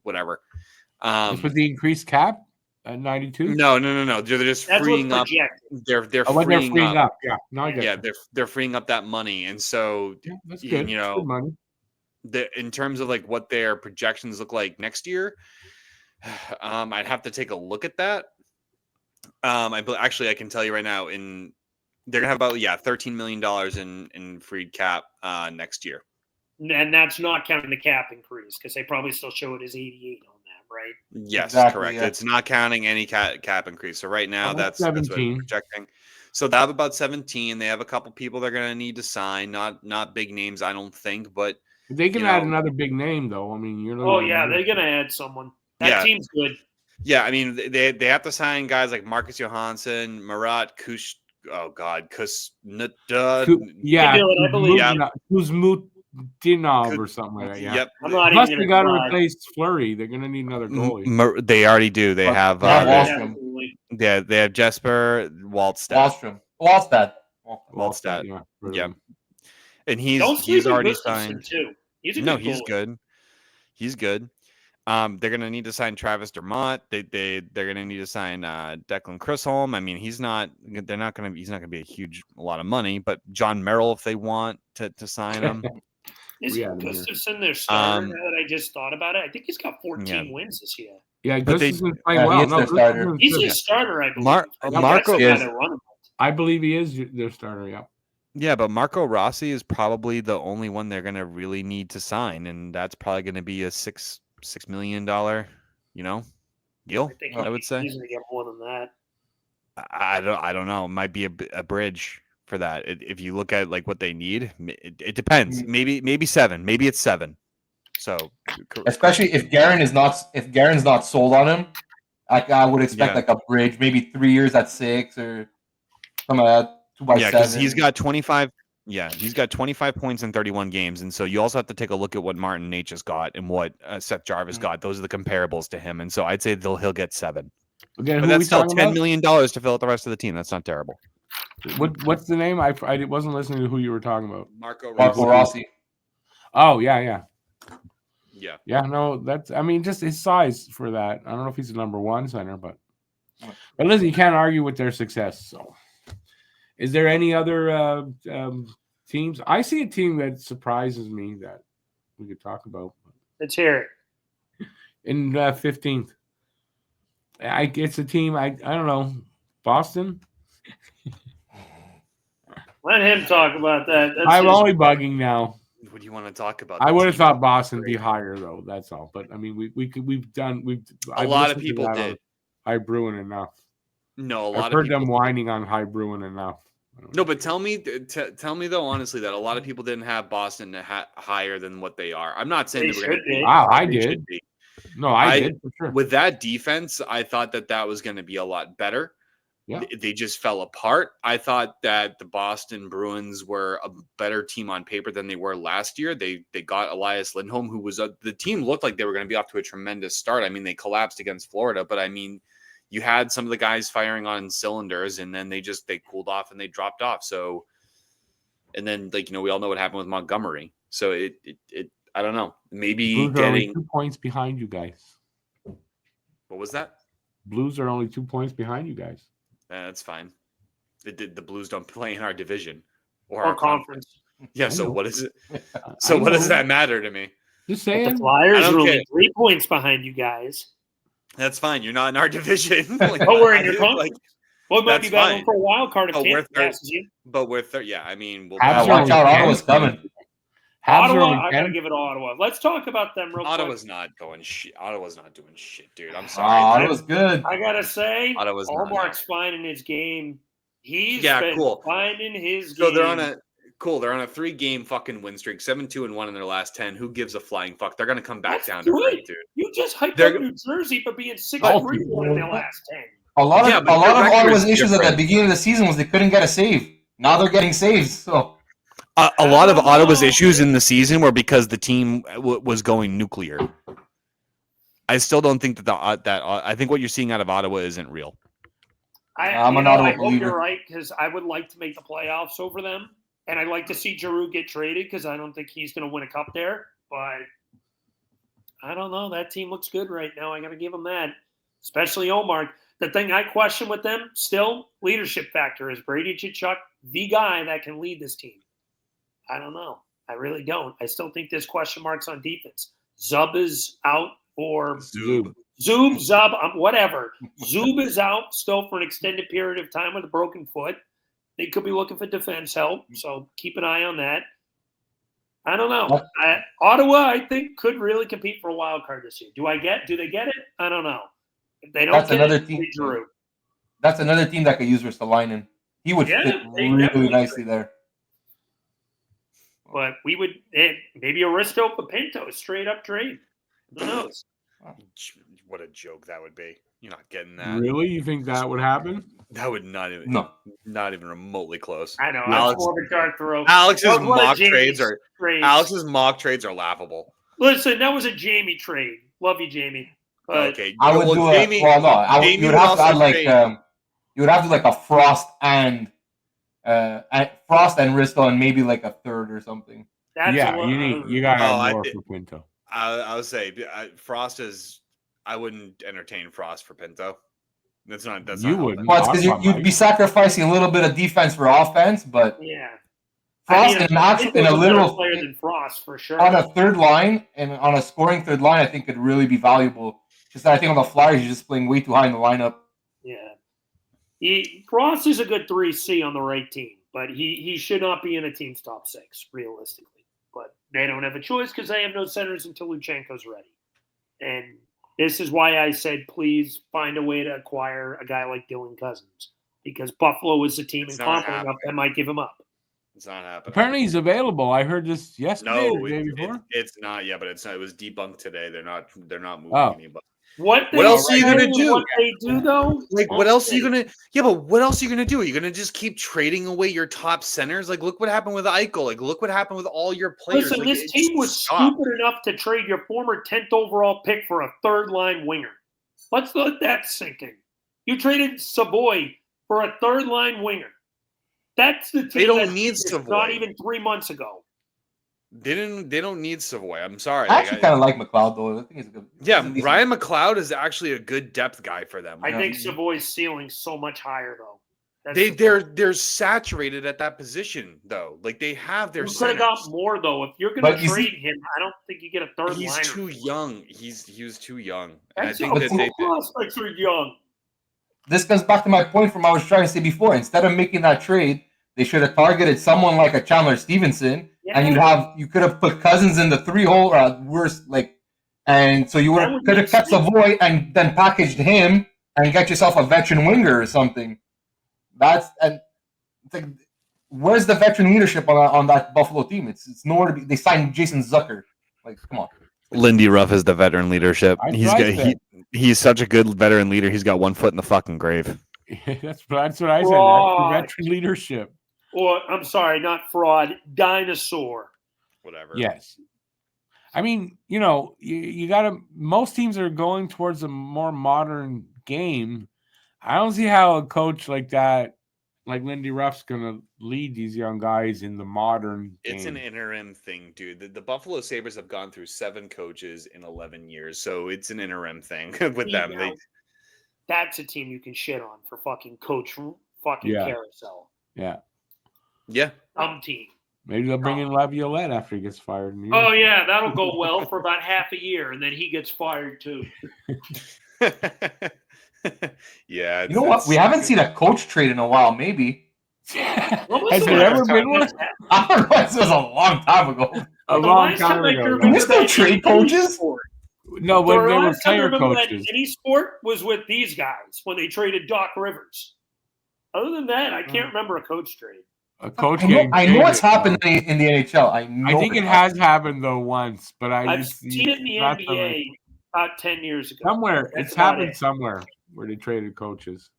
whatever.
With the increased cap at 92.
No. They're just freeing up. They're freeing up.
Yeah, no, I get that.
They're freeing up that money, and so
that's good. That's good money.
In terms of like what their projections look like next year, I'd have to take a look at that. I can tell you right now, they're gonna have about $13 million in freed cap next year,
and that's not counting the cap increase because they probably still show it as 88 on that, right?
Yes,
exactly,
correct.
Yeah.
It's not counting any cap increase. So right now, that's what I'm projecting. So they have about 17. They have a couple people they're gonna need to sign. Not big names, I don't think, but.
They can add another big name, though. I mean,
they're going to add someone. That team's good.
Yeah, I mean, they have to sign guys like Marcus Johansson, Marat Kush. Oh God, Kuzmutinov
or something like that. Yeah.
Yep.
Plus, they got to replace Fleury. They're going to need another goalie.
They already do. They have. They have Jesper Waldstad.
Waldstad.
Yeah. And he's already signed
too. He's
good. He's good. They're gonna need to sign Travis Dermott. They're gonna need to sign Declan Chisholm. I mean, he's not gonna be a lot of money, but John Merrill if they want to sign him.
Is Gustafsson their starter? Now that I just thought about it, I think he's got 14 wins this year.
Yeah, Gustafsson's playing well.
He's a starter, I believe.
I believe he is their starter. Yeah.
Yeah, but Marco Rossi is probably the only one they're going to really need to sign, and that's probably going to be a $6 million, deal. I would say
he's going to get more than that.
I don't know. It might be a bridge for that. If you look at like what they need, it depends. Maybe 7. Maybe it's 7. So
especially if Garen's not sold on him, I would expect like a bridge, maybe 3 years at 6 or something like that.
Because he's got 25. Yeah, he's got 25 points in 31 games, and so you also have to take a look at what Martin H has got and what Seth Jarvis got. Those are the comparables to him, and so I'd say he'll get 7.
Again,
but that's still $10 million to fill out the rest of the team. That's not terrible.
What's the name? I wasn't listening to who you were talking about.
Marco
Rossi.
Oh yeah.
No,
that's. I mean, just his size for that. I don't know if he's a number 1 center, but listen, you can't argue with their success. So. Is there any other teams? I see a team that surprises me that we could talk about.
Let's hear it.
In 15th. It's a team, I don't know, Boston?
Let him talk about that.
I'm only bugging now.
What do you want to talk about?
I would have thought Boston would be higher, though. That's all. But, I mean,
a lot of people did.
High Bruin enough.
No, a lot
I've heard them whining on High Bruin enough.
No, but tell me though, honestly, that a lot of people didn't have Boston higher than what they are. I'm not saying
they
that we're going to be.
Wow, I did. No, I did for sure.
With that defense, I thought that was going to be a lot better.
Yeah.
They just fell apart. I thought that the Boston Bruins were a better team on paper than they were last year. They got Elias Lindholm, who was the team looked like they were going to be off to a tremendous start. I mean, they collapsed against Florida, but I mean, you had some of the guys firing on cylinders, and then they cooled off and they dropped off. So, and then we all know what happened with Montgomery. So it I don't know. Maybe
Blues are only
getting
2 points behind you guys.
what was that?
Blues are only 2 points behind you guys.
That's fine. The Blues don't play in our division or
Or
our
conference.
Yeah.
I
So
know.
what is it? So what does that matter to me?
Just
But
saying.
the Flyers
I don't
are only
care.
3 points behind you guys.
That's fine. You're not in our division.
Oh, we're in your conference.
Like,
Well, it might
that's
be battling
fine.
for a wild card if
Oh, we're
Tampa
third.
passes you.
But we're third. Yeah, I mean, we'll
Habs are
watch
only
out,
10.
Ottawa's coming.
Habs are
Ottawa,
only
I got to
10.
give it to Ottawa. Let's talk about them real
Ottawa's
quick.
not going shit. Ottawa's not doing shit, dude. I'm sorry.
Ottawa's good.
I got to say,
Ottawa's not,
Allmark's finding his game. He's
Yeah,
been
cool.
finding his
So
game.
they're on a 3-game fucking win streak, 7-2-1 in their last 10. Who gives a flying fuck? They're gonna come back
That's
down to
good.
earth, dude.
You just hyped
They're-
up New Jersey for being 6-3
But-
in their last 10.
A lot
Yeah,
of
but their record
Ottawa's
is
issues at the
different.
beginning of the season was they couldn't get a save. Now they're getting saves. So
A lot of
don't
Ottawa's
know.
issues in the season were because the team was going nuclear. I still don't think that I think what you're seeing out of Ottawa isn't real.
I'm an Ottawa
I hope
believer.
you're right because I would like to make the playoffs over them. And I'd like to see Giroux get traded because I don't think he's going to win a cup there. But I don't know. That team looks good right now. I got to give them that, especially Omar. The thing I question with them still, leadership factor. Is Brady Tkachuk the guy that can lead this team? I don't know. I really don't. I still think there's question marks on defense. Zub is out for
Zub.
Zub, whatever. Zub is out still for an extended period of time with a broken foot. They could be looking for defense help, so keep an eye on that. I don't know. Ottawa, I think, could really compete for a wild card this year. Do they get it? I don't know. If they don't
that's
get
another
it,
team.
they Drew.
That's another team that could use Ristolainen. He would
Yeah,
fit
they
really
definitely
nicely there.
But we would maybe Aristo for Pinto, straight up trade. Who knows?
What a joke that would be. You're not getting that.
Really? You think that would happen?
That would not even remotely close.
I know.
Alex-
That's more of a dark throw.
Alex's
That was one of
mock
Jamie's
trades are laughable.
Listen, that was a Jamie trade. Love you, Jamie. But
Okay,
I would do
Jamie,
it. Well, no,
Jamie
you would
would
have to
also
add like
trade-
you would have to like a Frost and Risto and maybe like a third or something.
that's
Yeah,
a lot.
you got to
Oh,
have
I
more
did-
for Pinto.
I would say Frost is. I wouldn't entertain Frost for Pinto. That's not. That's
You
not how
wouldn't.
that-
Well, it's because you'd be sacrificing a little bit of defense for offense, but
Yeah.
Frost
Pinto's
in a
better
literal
player than Frost for sure.
on a third line and on a scoring third line, I think could really be valuable. Just that I think on the Flyers, you're just playing way too high in the lineup.
Yeah. Frost is a good 3C on the right team, but he should not be in a team's top 6, realistically. But they don't have a choice because they have no centers until Luchenko's ready. And this is why I said, please find a way to acquire a guy like Dylan Cousins, because Buffalo is a team
It's
and
not
confident enough that might give him up.
It's not happening.
Apparently he's available. I heard this yesterday,
No,
the day before.
it's not. Yeah, but it's not. It was debunked today. They're not moving
Oh.
anybody.
What
else are you gonna do?
What they do, though?
Like, what else are you gonna? Yeah, but what else are you gonna do? Are you gonna just keep trading away your top centers? Like, look what happened with Eichel. Like, look what happened with all your players.
Listen,
Like,
this
it's
team was
stop.
stupid enough to trade your former 10th overall pick for a third-line winger. Let's let that sink in. You traded Savoy for a third-line winger. That's the team.
They don't
that
need
did this
Savoy.
Not even 3 months ago.
They don't need Savoy. I'm sorry.
I actually kind of like McLeod though. I think he's a good.
Yeah,
he's a decent-
Ryan McLeod is actually a good depth guy for them.
I
Yeah.
think Savoy's ceiling's so much higher, though. That's
They're saturated at that position though. Like they have their.
You could have got
centers.
more, though. If you're going
But
to
you see-
trade him, I don't think you get a third
He's
liner.
too young. He was too young. And I
That's
think that they.
prospects are young.
This goes back to my point from I was trying to say before. Instead of making that trade, they should have targeted someone like a Chandler Stevenson, and you could have put Cousins in the 3-hole worst and so you
That would
could have
make
kept
sense.
Savoy and then packaged him and get yourself a veteran winger or something. It's like, where's the veteran leadership on that Buffalo team? It's nowhere to be. They signed Jason Zucker. Like, come on.
Lindy Ruff is the veteran leadership.
That's what I said.
He's such a good veteran leader. He's got one foot in the fucking grave.
That's what I said. That's
Right.
the veteran leadership.
Or, I'm sorry, not fraud, dinosaur.
Whatever.
Yes. I mean, you got to, most teams are going towards a more modern game. I don't see how a coach like that, like Lindy Ruff's, gonna lead these young guys in the modern
It's an
game.
interim thing, dude. The Buffalo Sabres have gone through 7 coaches in 11 years, so it's an interim thing with them.
That's a team you can shit on for fucking coach fucking carousel.
Yeah.
Dumb team.
Maybe they'll bring in Laviolette after he gets fired.
Oh yeah, that'll go well for about half a year, and then he gets fired too.
Yeah.
You know what? We haven't seen a coach trade in a while. Maybe.
Has there ever been one?
I don't know. This was a long time ago.
A long time ago.
Can we still trade coaches?
No, but they were player coaches.
Any sport was with these guys when they traded Doc Rivers. Other than that, I can't remember a coach trade.
A coach
I know it's happened in the NHL. I
think it has happened though once, but
I've seen it in the NBA about 10 years ago.
Somewhere it's happened somewhere where they traded coaches.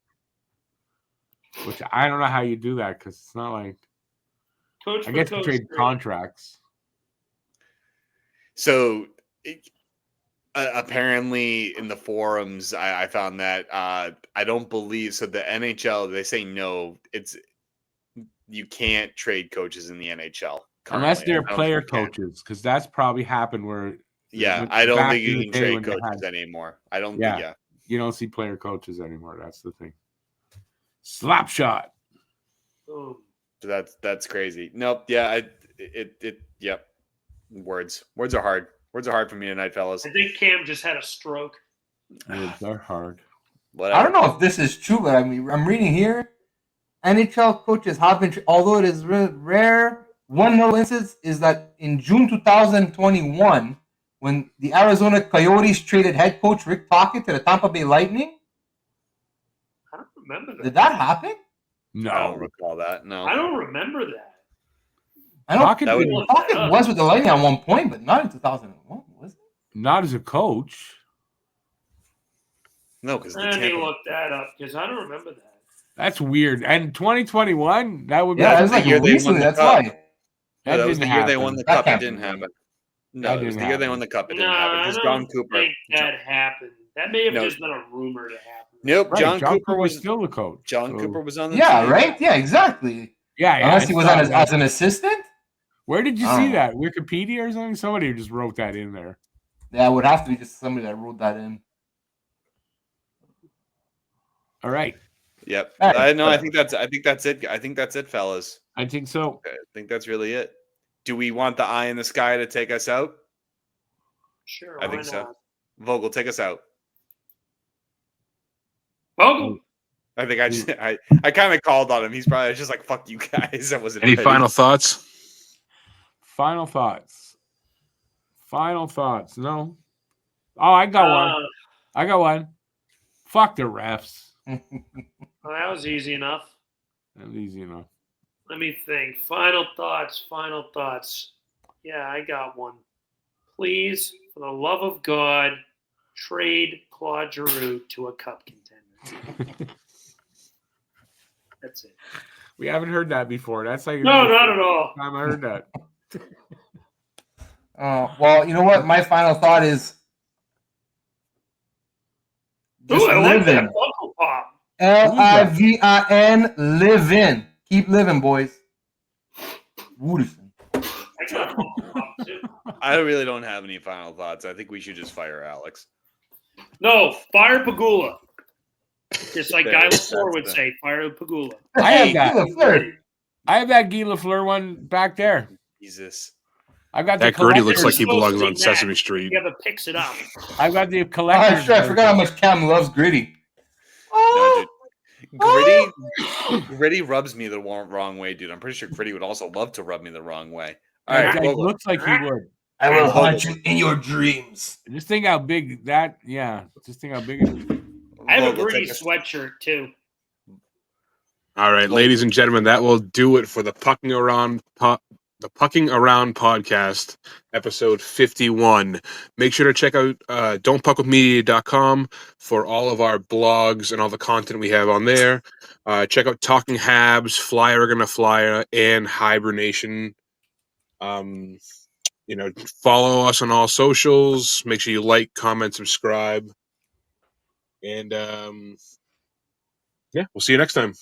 Which I don't know how you do that because it's not like I guess you trade contracts.
So apparently in the forums, I found that I don't believe so. The NHL, they say no. You can't trade coaches in the NHL currently.
Unless they're player coaches, because that's probably happened where.
Yeah, I don't think you can trade coaches anymore. I don't think. Yeah,
you don't see player coaches anymore. That's the thing. Slap shot.
Oh.
So that's crazy. Nope. Yeah. Yep. Words are hard. Words are hard for me tonight, fellas.
I think Cam just had a stroke.
Words are hard.
Whatever. I don't know if this is true, but I'm reading here. NHL coaches have been, although it is rare. One notable instance is that in June 2021, when the Arizona Coyotes traded head coach Rick Tocchet to the Tampa Bay Lightning.
I don't remember that.
Did that happen?
No, I don't recall that. No,
I don't remember that.
I don't. Tocchet was with the Lightning at one point, but not in 2001, was it?
Not as a coach.
No, because
let me look that up because I don't remember that.
That's weird. And 2021, that would be
that was like year they won the cup. Why.
That was the year they won the cup. It didn't happen. No, it was the year they won the cup. It didn't happen. Just John Cooper.
Think that happened. That may have just been a rumor to happen.
Nope.
Right,
John Cooper was
still the coach.
John Cooper was on the
team.
Right?
Yeah, exactly.
Yeah.
Unless he was on as an assistant.
Where did you see that? Wikipedia or something? Somebody just wrote that in there.
Yeah, it would have to be just somebody that wrote that in.
All right.
Yep. I think that's it. I think that's it, fellas.
I think so.
I think that's really it. Do we want the eye in the sky to take us out?
Sure.
I think so. Vogel, take us out.
Vogel.
I think I kind of called on him. He's probably just like, fuck you guys. That wasn't
any final thoughts?
Final thoughts. No. Oh, I got one. Fuck the refs.
Well, that was easy enough.
That was easy enough.
Let me think. Final thoughts. Yeah, I got one. Please, for the love of God, trade Claude Giroux to a cup contender. That's it.
We haven't heard that before. That's like
no, not at all.
Time I heard that.
Well, you know what? My final thought is
just live in. Pop.
LIVIN. Live in. Keep living, boys. Wooderson.
I really don't have any final thoughts. I think we should just fire Alex.
No, fire Pagula. Just like Guy Lafleur would say, fire Pagula.
I have that Guy Lafleur one back there.
Jesus.
I've got that Gritty looks like he belongs on Sesame Street.
You have to picks it up.
I've got the collector.
I forgot how much Cam loves Gritty.
No, dude. Gritty rubs me the wrong way, dude. I'm pretty sure Gritty would also love to rub me the wrong way. All right,
it looks like he would.
I will haunt you in your dreams.
Just think how big that. Yeah, just think how big it is.
I have a Gritty sweatshirt too.
All right, ladies and gentlemen, that will do it for the Pucking Around podcast, episode 51. Make sure to check out don'tpuckwithmedia.com for all of our blogs and all the content we have on there. Check out Talking Habs, Flyer Gonna Flyer, and Hibernation. Follow us on all socials. Make sure you like, comment, subscribe. And Yeah, we'll see you next time.